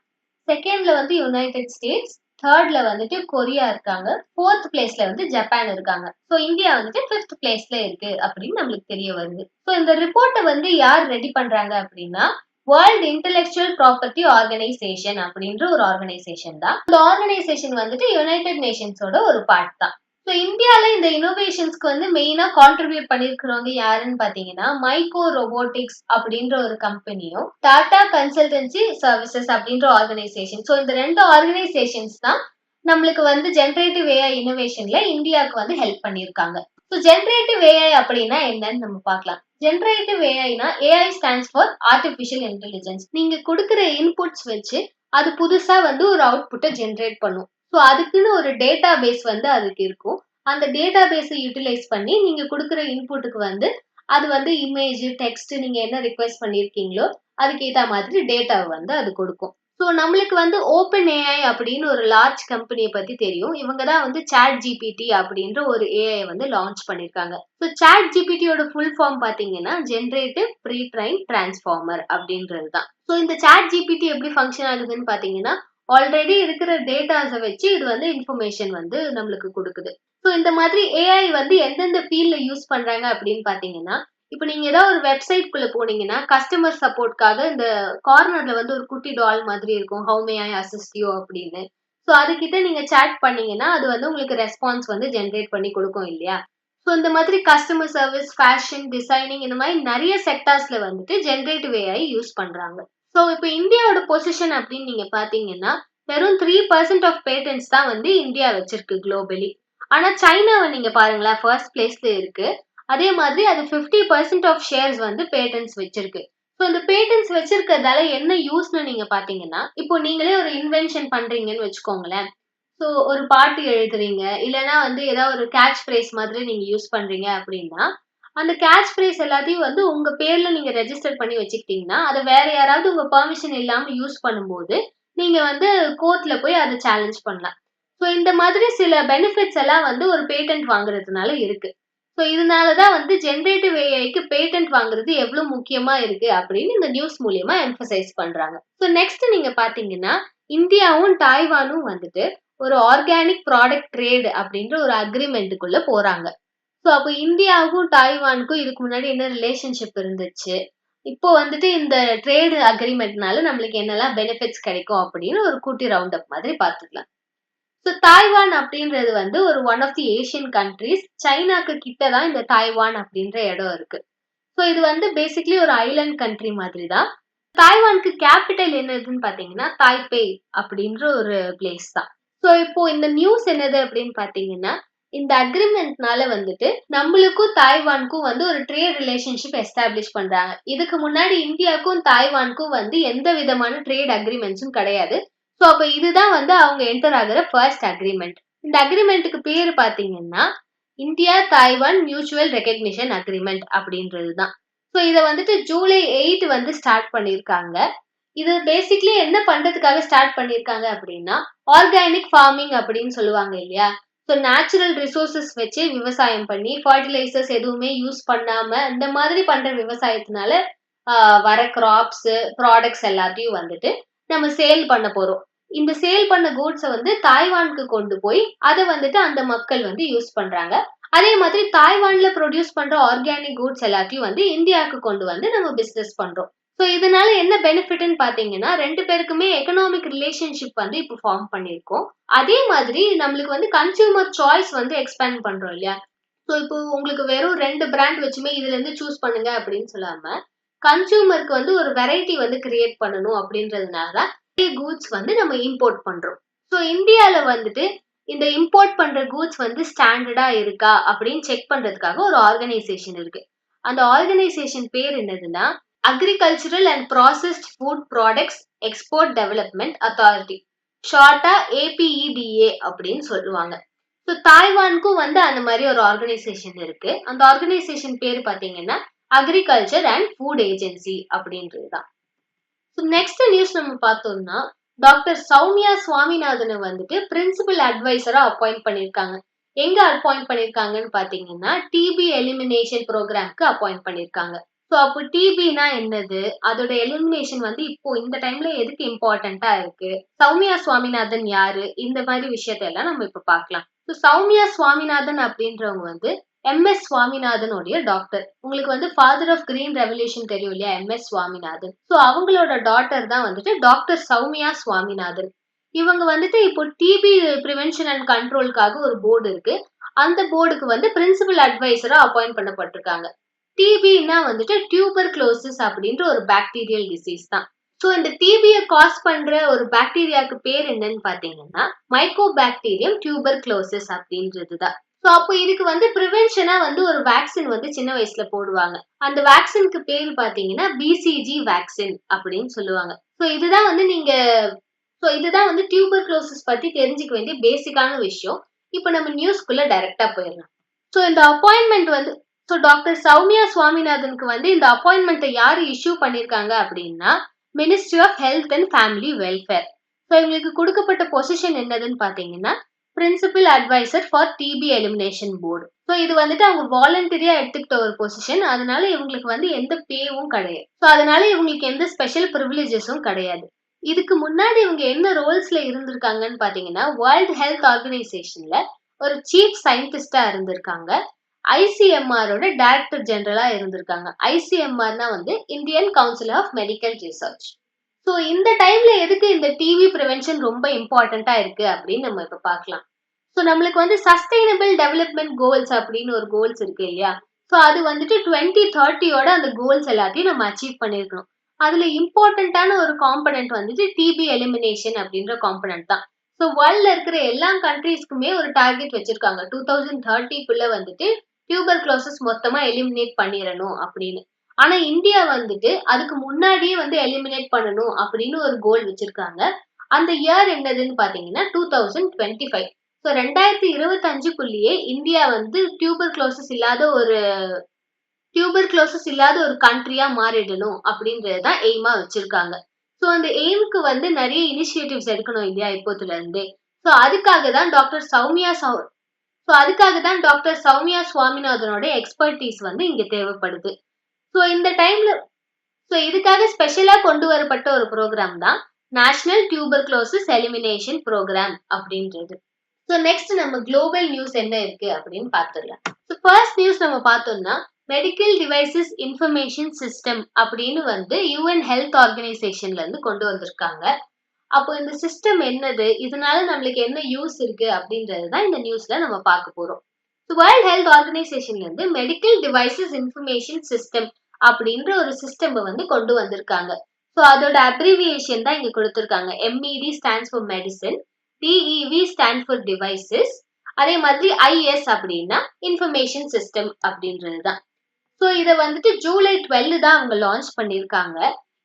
செகண்ட்ல வந்து யுனைடெட் ஸ்டேட்ஸ், தேர்ட்ல வந்துட்டு கொரியா இருக்காங்க, ஃபோர்த் பிளேஸ்ல வந்து ஜப்பான் இருக்காங்க. ஸோ இந்தியா வந்துட்டு 5th பிளேஸ்ல இருக்கு அப்படின்னு நம்மளுக்கு தெரிய வருது. ஸோ இந்த ரிப்போர்ட்டை வந்து யார் ரெடி பண்றாங்க அப்படின்னா, வேர்ல்ட் இன்டெலெக்சுவல் ப்ராப்பர்ட்டி ஆர்கனைசேஷன் அப்படின்ற ஒரு ஆர்கனைசேஷன் தான். இந்த ஆர்கனைசேஷன் வந்துட்டு யுனைடெட் நேஷன்ஸோட ஒரு பார்ட் தான். ஸோ இந்தியால இந்த இன்னோவேஷன்ஸ்க்கு வந்து மெயினா கான்ட்ரிபியூட் பண்ணியிருக்கிறவங்க யாருன்னு பாத்தீங்கன்னா மைக்கோ ரோபோட்டிக்ஸ் அப்படின்ற ஒரு கம்பெனியும் டாடா கன்சல்டன்சி சர்வீசஸ் அப்படின்ற ஆர்கனைசேஷன். ஸோ இந்த ரெண்டு ஆர்கனைசேஷன்ஸ் தான் நம்மளுக்கு வந்து ஜென்ரேட்டிவ் ஏஐ இன்னோவேஷன்ல இந்தியாவுக்கு வந்து ஹெல்ப் பண்ணியிருக்காங்க. ஸோ ஜென்ரேட்டிவ் ஏஐ அப்படின்னா என்னன்னு நம்ம பார்க்கலாம். ஜென்ரேட்டிவ் ஏஐனா AI stands for artificial intelligence. நீங்க கொடுக்குற இன்புட்ஸ் வச்சு அது புதுசா வந்து ஒரு அவுட்புட்டை ஜென்ரேட் பண்ணும். ஸோ அதுக்குன்னு ஒரு டேட்டா பேஸ் வந்து அதுக்கு இருக்கும். அந்த டேட்டா பேஸை யூட்டிலைஸ் பண்ணி நீங்க கொடுக்குற இன்புட்டுக்கு வந்து அது வந்து இமேஜ் டெக்ஸ்ட் நீங்க என்ன ரிக்வெஸ்ட் பண்ணியிருக்கீங்களோ அதுக்கு ஏற்ற மாதிரி டேட்டாவை வந்து அது கொடுக்கும். ஸோ நம்மளுக்கு வந்து ஓப்பன் ஏஐ அப்படின்னு ஒரு லார்ஜ் கம்பெனியை பத்தி தெரியும். இவங்க தான் வந்து சாட் ஜிபிடி அப்படின்ற ஒரு ஏஐ வந்து லான்ச் பண்ணியிருக்காங்க. ஸோ சாட் ஜிபிடியோட ஃபுல் ஃபார்ம் பார்த்தீங்கன்னா ஜென்ரேட்டிவ் ப்ரீ ட்ரைன் டிரான்ஸ்ஃபார்மர் அப்படின்றது தான். ஸோ இந்த சாட் ஜிபிடி எப்படி ஃபங்க்ஷன் ஆகுதுன்னு பார்த்தீங்கன்னா ஆல்ரெடி இருக்கிற டேட்டாஸை வச்சு இது வந்து இன்ஃபர்மேஷன் வந்து நம்மளுக்கு கொடுக்குது. ஸோ இந்த மாதிரி ஏஐ வந்து எந்தெந்த ஃபீல்ட்ல யூஸ் பண்றாங்க அப்படின்னு பார்த்தீங்கன்னா இப்போ நீங்க ஏதாவது ஒரு வெப்சைட் குள்ள போனீங்கன்னா கஸ்டமர் சப்போர்ட்காக இந்த கார்னர்ல வந்து ஒரு குட்டி டால் மாதிரி இருக்கும், how May I assist you அப்படின்னு. ஸோ அதுகிட்ட நீங்க சேட் பண்ணீங்கன்னா அது வந்து உங்களுக்கு ரெஸ்பான்ஸ் வந்து ஜென்ரேட் பண்ணி கொடுக்கும் இல்லையா. ஸோ இந்த மாதிரி கஸ்டமர் சர்வீஸ், ஃபேஷன், டிசைனிங் இந்த மாதிரி நிறைய செக்டார்ஸ்ல வந்துட்டு ஜென்ரேட்டிவ் ஏஐ யூஸ் பண்றாங்க. ஸோ இப்போ இந்தியாவோட பொசிஷன் அப்படின்னு நீங்க பாத்தீங்கன்னா வெறும் 3% ஆஃப் பேட்டன்ஸ் தான் வந்து இந்தியா வச்சிருக்கு குளோபலி. ஆனா சைனாவை நீங்க பாருங்களேன், ஃபர்ஸ்ட் பிளேஸ்ல இருக்கு. அதே மாதிரி அது 50% ஆஃப் ஷேர்ஸ் வந்து பேட்டன்ஸ் வச்சிருக்கு. ஸோ இந்த பேட்டன்ஸ் வச்சிருக்கிறதால என்ன யூஸ்னு நீங்க பாத்தீங்கன்னா இப்போ நீங்களே ஒரு இன்வென்ஷன் பண்றீங்கன்னு வச்சுக்கோங்களேன். ஸோ ஒரு பாட்டு எழுதுறீங்க, இல்லைன்னா வந்து ஏதாவது ஒரு கேட்ச் ஃப்ரேஸ் மாதிரி நீங்க யூஸ் பண்றீங்க அப்படின்னா அந்த கேட்ச் ஃப்ரேஸ் எல்லாத்தையும் வந்து உங்க பேர்ல நீங்க ரெஜிஸ்டர் பண்ணி வச்சுக்கிட்டீங்கன்னா அதை வேற யாராவது உங்க பெர்மிஷன் இல்லாம யூஸ் பண்ணும்போது நீங்க வந்து கோர்ட்ல போய் அதை சேலஞ்ச் பண்ணலாம். ஸோ இந்த மாதிரி சில பெனிஃபிட்ஸ் எல்லாம் வந்து ஒரு பேட்டன்ட் வாங்குறதுனால இருக்கு. ஸோ இதனாலதான் வந்து ஜென்ரேட்டிவ் ஏஐக்கு பேட்டன்ட் வாங்குறது எவ்வளவு முக்கியமா இருக்கு அப்படின்னு இந்த நியூஸ் மூலியமா எம்பசைஸ் பண்றாங்க. ஸோ நெக்ஸ்ட் நீங்க பாத்தீங்கன்னா இந்தியாவும் டாய்வானும் வந்துட்டு ஒரு ஆர்கானிக் ப்ராடக்ட் ட்ரேட் அப்படின்ற ஒரு அக்ரிமெண்ட்டுக்குள்ள போறாங்க. ஸோ அப்போ இந்தியாவுக்கும் டாய்வானுக்கும் இதுக்கு முன்னாடி என்ன ரிலேஷன்ஷிப் இருந்துச்சு, இப்போ வந்துட்டு இந்த ட்ரேடு அக்ரிமெண்ட்னால நம்மளுக்கு என்னெல்லாம் பெனிஃபிட்ஸ் கிடைக்கும் அப்படின்னு ஒரு குட்டி ரவுண்ட் அப் மாதிரி பார்த்துக்கலாம். ஸோ தாய்வான் அப்படின்றது வந்து ஒரு one of the Asian countries. சைனாக்கு கிட்ட தான் இந்த தாய்வான் அப்படின்ற இடம் இருக்கு. ஸோ இது வந்து பேசிக்லி ஒரு ஐலண்ட் கண்ட்ரி மாதிரி தான். தாய்வானுக்கு கேபிட்டல் என்னதுன்னு பாத்தீங்கன்னா தாய்பே அப்படின்ற ஒரு பிளேஸ் தான். ஸோ இப்போ இந்த நியூஸ் என்னது அப்படின்னு பாத்தீங்கன்னா இந்த அக்ரிமெண்ட்னால வந்துட்டு நம்மளுக்கும் தாய்வானுக்கும் வந்து ஒரு ட்ரேட் ரிலேஷன்ஷிப் எஸ்டாப்ளிஷ் பண்றாங்க. இதுக்கு முன்னாடி இந்தியாவுக்கும் தாய்வானுக்கும் வந்து எந்த விதமான ட்ரேட் அக்ரிமெண்ட்ஸும் கிடையாது. ஸோ அப்ப இதுதான் வந்து அவங்க என்டர் ஆகுற ஃபர்ஸ்ட் அக்ரிமெண்ட். இந்த அக்ரிமெண்ட்டுக்கு பேரு பாத்தீங்கன்னா India Taiwan mutual recognition agreement அப்படின்றது தான். ஸோ இதை வந்துட்டு ஜூலை 8 வந்து ஸ்டார்ட் பண்ணியிருக்காங்க. இது பேசிக்லி என்ன பண்றதுக்காக ஸ்டார்ட் பண்ணியிருக்காங்க அப்படின்னா ஆர்கானிக் ஃபார்மிங் அப்படின்னு சொல்லுவாங்க இல்லையா. ஸோ நேச்சுரல் ரிசோர்சஸ் வச்சு விவசாயம் பண்ணி ஃபர்டிலைசர்ஸ் எதுவுமே யூஸ் பண்ணாம இந்த மாதிரி பண்ற விவசாயத்தினால வர கிராப்ஸ் ப்ராடக்ட்ஸ் எல்லாத்தையும் வந்துட்டு நம்ம சேல் பண்ண போறோம். இந்த சேல் பண்ண கூட்ஸை வந்து தாய்வானுக்கு கொண்டு போய் அதை வந்துட்டு அந்த மக்கள் வந்து யூஸ் பண்றாங்க. அதே மாதிரி தாய்வான்ல ப்ரொடியூஸ் பண்ற ஆர்கானிக் கூட்ஸ் எல்லாத்தையும் வந்து இந்தியாவுக்கு கொண்டு வந்து நம்ம பிசினஸ் பண்றோம். ஸோ இதனால என்ன பெனிஃபிட்னு பாத்தீங்கன்னா ரெண்டு பேருக்குமே எக்கனாமிக் ரிலேஷன்ஷிப் வந்து இப்போ ஃபார்ம் பண்ணியிருக்கோம். அதே மாதிரி நம்மளுக்கு வந்து கன்சியூமர் சாய்ஸ் வந்து எக்ஸ்பேண்ட் பண்றோம் இல்லையா. ஸோ இப்போ உங்களுக்கு வெறும் 2 பிராண்ட் வச்சுமே இதுல இருந்து சூஸ் பண்ணுங்க அப்படின்னு சொல்லாம கன்சியூமருக்கு வந்து ஒரு வெரைட்டி வந்து கிரியேட் பண்ணணும் அப்படின்றதுனால கூட்ஸ் வந்து நம்ம இம்போர்ட் பண்றோம். ஸோ இந்தியால வந்துட்டு இந்த இம்போர்ட் பண்ற கூட்ஸ் வந்து ஸ்டாண்டர்டா இருக்கா அப்படின்னு செக் பண்றதுக்காக ஒரு ஆர்கனைசேஷன் இருக்கு. அந்த ஆர்கனைசேஷன் பேர் என்னதுன்னா agricultural and processed food products export development authority, ஷார்ட்டா APEDA அப்படின்னு சொல்லுவாங்க. ஸோ தாய்வானுக்கும் வந்து அந்த மாதிரி ஒரு ஆர்கனைசேஷன் இருக்கு. அந்த ஆர்கனைசேஷன் பேர் பாத்தீங்கன்னா அக்ரிகல்ச்சர் அண்ட் ஃபுட் ஏஜென்சி அப்படின்றது தான். ஸோ நெக்ஸ்ட் நியூஸ் நம்ம பார்த்தோம்னா டாக்டர் சௌமியா சுவாமிநாதனை வந்துட்டு பிரின்சிபல் அட்வைசரா அப்பாயிண்ட் பண்ணியிருக்காங்க. எங்க அப்பாயிண்ட் பண்ணியிருக்காங்கன்னு பாத்தீங்கன்னா டிபி எலிமினேஷன் ப்ரோக்ராம்க்கு அப்பாயிண்ட் பண்ணியிருக்காங்க. ஸோ அப்போ டிபினா என்னது, அதோட எலிமினேஷன் வந்து இப்போ இந்த டைம்ல எதுக்கு இம்பார்ட்டண்டா இருக்கு, சௌமியா சுவாமிநாதன் யாரு, இந்த மாதிரி விஷயத்தெல்லாம் நம்ம இப்ப பார்க்கலாம். ஸோ சௌமியா சுவாமிநாதன் அப்படின்றவங்க வந்து MS சுவாமிநாதனுடைய டாக்டர். உங்களுக்கு வந்து ஃபாதர் ஆஃப் கிரீன் ரெவல்யூஷன் தெரியும் இல்லையா, MS சுவாமிநாதன். ஸோ அவங்களோட டாட்டர் தான் வந்துட்டு டாக்டர் சௌமியா சுவாமிநாதன். இவங்க வந்துட்டு இப்போ டிபி ப்ரிவென்ஷன் அண்ட் கண்ட்ரோலுக்காக ஒரு போர்டு இருக்கு. அந்த போர்டுக்கு வந்து பிரின்சிபல் அட்வைசரா அப்பாயிண்ட் பண்ணப்பட்டிருக்காங்க. டிபின்னா வந்துட்டு டியூபர்குலோசிஸ் அப்படின்ற ஒரு பாக்டீரியல் டிசீஸ் தான். சோ இந்த டிபியை காஸ் பண்ற ஒரு பாக்டீரியாக்கு பேர் என்னன்னு பாத்தீங்கன்னா மைக்கோபாக்டீரியம் டியூபர்குலோசிஸ் அப்படின்றதுதான். சோ அப்போ இதுக்கு வந்து ப்ரிவென்ஷனா வந்து ஒரு வேக்சின் வந்து சின்ன வயசுல போடுவாங்க. அந்த வேக்சினுக்கு பேர் பாத்தீங்கன்னா பிசிஜி வேக்சின் அப்படின்னு சொல்லுவாங்க. இதுதான் வந்து டியூபர்குலோசிஸ் பத்தி தெரிஞ்சுக்க வேண்டிய பேசிக்கான விஷயம். இப்போ நம்ம நியூஸ்க்குள்ள டைரக்டா போயிடலாம். சோ இந்த அப்பாயின்மெண்ட் வந்து டாக்டர் சௌமியா சுவாமிநாதனுக்கு வந்து இந்த அப்பாயின்மெண்ட்டை யாரு இஷ்யூ பண்ணிருக்காங்க அப்படின்னா ministry of health and family welfare. So இவங்களுக்கு கொடுக்கப்பட்ட பொசிஷன் என்னதுன்னு பாத்தீங்கன்னா principal adviser for TB elimination board. So இது வந்துட்டு அவங்க வாலண்டரியா எடுத்துக்கிட்ட ஒரு பொசிஷன். அதனால இவங்களுக்கு வந்து எந்த பேவும் கிடையாது. ஸோ அதனால இவங்களுக்கு எந்த ஸ்பெஷல் ப்ரிவிலேஜஸும் கிடையாது. இதுக்கு முன்னாடி இவங்க என்ன ரோல்ஸ்ல இருந்திருக்காங்கன்னு பாத்தீங்கன்னா வேர்ல்ட் ஹெல்த் ஆர்கனைசேஷன்ல ஒரு சீஃப் சயின்டிஸ்டா இருந்திருக்காங்க. ஐசிஎம்ஆரோட டைரக்டர் ஜெனரலா இருந்திருக்காங்க. ஐசிஎம்ஆர்னா வந்து Indian council of medical research. So இந்த டைம்ல எதுக்கு இந்த டிவி ப்ரிவென்ஷன் ரொம்ப இம்பார்ட்டண்டா இருக்கு அப்படின்னு நம்ம இப்ப பார்க்கலாம். ஸோ நம்மளுக்கு வந்து சஸ்டைனபிள் டெவலப்மெண்ட் கோல்ஸ் அப்படின்னு ஒரு கோல்ஸ் இருக்கு இல்லையா? ஸோ அது வந்துட்டு 2030யோட அந்த கோல்ஸ் எல்லாத்தையும் நம்ம அச்சீவ் பண்ணிருக்கணும். அதுல இம்பார்ட்டன்டான ஒரு காம்பனன்ட் வந்துட்டு டிபி எலிமினேஷன் அப்படின்ற காம்பனன்ட் தான். ஸோ வேர்ல்ட்ல இருக்கிற எல்லா கண்ட்ரீஸ்க்குமே ஒரு டார்கெட் வச்சிருக்காங்க. 2030க்குள்ள வந்துட்டு டியூபர்குலோசிஸ் மொத்தமா எலிமினேட் பண்ணிடணும் அப்படின்னு. ஆனா இந்தியா வந்துட்டு அதுக்கு முன்னாடியே வந்து எலிமினேட் பண்ணணும் அப்படின்னு ஒரு கோல் வச்சிருக்காங்க. அந்த இயர் என்னதுன்னு பாத்தீங்கன்னா 2025. ஸோ 2025க்குள்ளேயே இந்தியா வந்து டியூபர்குலோசிஸ் இல்லாத ஒரு கண்ட்ரியா மாறிடணும் அப்படின்றதுதான் எய்மா வச்சிருக்காங்க. ஸோ அந்த எய்முக்கு வந்து நிறைய இனிஷியேட்டிவ்ஸ் எடுக்கணும் இல்லையா இப்போத்துல இருந்தே. ஸோ அதுக்காக தான் டாக்டர் சௌமியா சுவாமிநாதனோட எக்ஸ்பர்டீஸ் வந்து இங்க தேவைப்படுது. ஸோ இந்த டைம்ல இதுக்காக ஸ்பெஷலா கொண்டு வரப்பட்ட ஒரு ப்ரோக்ராம் தான் நேஷனல் டியூபர்குலோசிஸ் எலிமினேஷன் ப்ரோக்ராம் அப்படின்றது. ஸோ நெக்ஸ்ட் நம்ம குளோபல் நியூஸ் என்ன இருக்கு அப்படின்னு பார்த்துடலாம். ஸோ ஃபர்ஸ்ட் நியூஸ் நம்ம பார்த்தோம்னா மெடிக்கல் டிவைசஸ் இன்ஃபர்மேஷன் சிஸ்டம் அப்படின்னு வந்து யூஎன் ஹெல்த் ஆர்கனைசேஷன்ல இருந்து கொண்டு வந்திருக்காங்க. அப்போ இந்த சிஸ்டம் என்னது, இதனால நம்மளுக்கு என்ன யூஸ் இருக்கு அப்படின்றது தான் இந்த நியூஸ்ல நம்ம பார்க்க போறோம். வேர்ல்ட் ஹெல்த் ஆர்கனைசேஷன்ல இருந்து மெடிக்கல் டிவைசஸ் இன்ஃபர்மேஷன் சிஸ்டம் அப்படின்ற ஒரு சிஸ்டம் வந்து கொண்டு வந்திருக்காங்க. ஸோ அதோட அப்ரிவியேஷன் தான் இங்க கொடுத்திருக்காங்க. MED stands for medicine, DEV stand for devices, அதே மாதிரி ஐஎஸ் அப்படின்னா இன்ஃபர்மேஷன் சிஸ்டம் அப்படின்றது தான். ஸோ இதை வந்துட்டு ஜூலை 12 தான் அவங்க லான்ச் பண்ணியிருக்காங்க.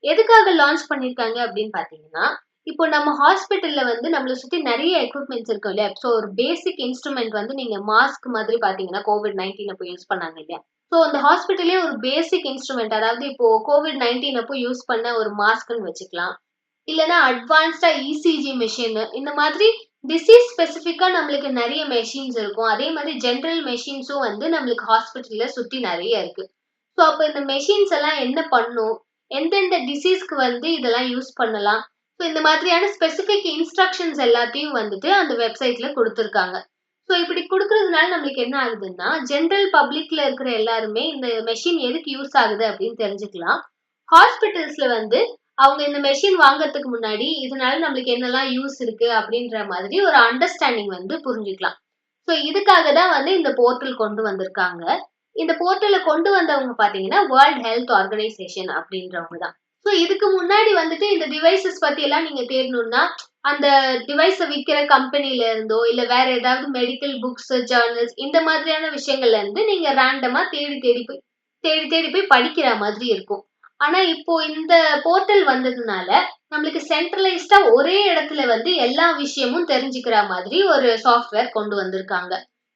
எதுக்காக லான்ச் பண்ணியிருக்காங்க அப்படின்னு பாத்தீங்கன்னா இப்போ நம்ம ஹாஸ்பிட்டல்ல வந்து நம்மளை சுத்தி நிறைய எக்யூப்மெண்ட்ஸ் இருக்கும் இல்லையா? ஸோ ஒரு பேசிக் இன்ஸ்ட்ருமெண்ட் வந்து நீங்க மாஸ்க் மாதிரி பாத்தீங்கன்னா COVID-19 அப்போ யூஸ் பண்ணாங்க இல்லையா? ஸோ அந்த ஹாஸ்பிட்டலே ஒரு பேசிக் இன்ஸ்ட்ருமெண்ட், அதாவது இப்போ COVID-19 அப்போ யூஸ் பண்ண ஒரு மாஸ்க்னு வச்சுக்கலாம். இல்லைன்னா அட்வான்ஸ்டா இசிஜி மெஷின், இந்த மாதிரி டிசீஸ் ஸ்பெசிஃபிக்கா நம்மளுக்கு நிறைய மெஷின்ஸ் இருக்கும். அதே மாதிரி ஜென்ரல் மெஷின்ஸும் வந்து நம்மளுக்கு ஹாஸ்பிட்டல்ல சுத்தி நிறைய இருக்கு. ஸோ அப்போ இந்த மெஷின்ஸ் எல்லாம் என்ன பண்ணும், எந்தெந்த டிசீஸ்க்கு வந்து இதெல்லாம் யூஸ் பண்ணலாம், ஸோ இந்த மாதிரியான ஸ்பெசிபிக் இன்ஸ்ட்ரக்ஷன்ஸ் எல்லாத்தையும் வந்துட்டு அந்த வெப்சைட்ல கொடுத்துருக்காங்க. ஸோ இப்படி கொடுக்கறதுனால நம்மளுக்கு என்ன ஆகுதுன்னா ஜென்ரல் பப்ளிக்ல இருக்கிற எல்லாருமே இந்த மெஷின் எதுக்கு யூஸ் ஆகுது அப்படின்னு தெரிஞ்சுக்கலாம். ஹாஸ்பிட்டல்ஸ்ல வந்து அவங்க இந்த மெஷின் வாங்கறதுக்கு முன்னாடி இதனால நம்மளுக்கு என்னெல்லாம் யூஸ் இருக்கு அப்படின்ற மாதிரி ஒரு அண்டர்ஸ்டாண்டிங் வந்து புரிஞ்சுக்கலாம். ஸோ இதுக்காக தான் வந்து இந்த போர்ட்டல் கொண்டு வந்திருக்காங்க. இந்த போர்ட்டலை கொண்டு வந்தவங்க பாத்தீங்கன்னா வேர்ல்ட் ஹெல்த் ஆர்கனைசேஷன் அப்படின்றவங்க தான். ஸோ இதுக்கு முன்னாடி வந்துட்டு இந்த டிவைசஸ் பத்தி எல்லாம் நீங்க தேடணும்னா அந்த டிவைஸை விற்கிற கம்பெனில இருந்தோ இல்ல வேற ஏதாவது மெடிக்கல் புக்ஸ், ஜேர்னல்ஸ் இந்த மாதிரியான விஷயங்கள்ல இருந்து நீங்க ரேண்டமா தேடி தேடி போய் படிக்கிற மாதிரி இருக்கும். ஆனா இப்போ இந்த போர்ட்டல் வந்ததுனால நம்மளுக்கு சென்ட்ரலைஸ்டா ஒரே இடத்துல வந்து எல்லா விஷயமும் தெரிஞ்சுக்கிற மாதிரி ஒரு சாஃப்ட்வேர் கொண்டு வந்திருக்காங்க.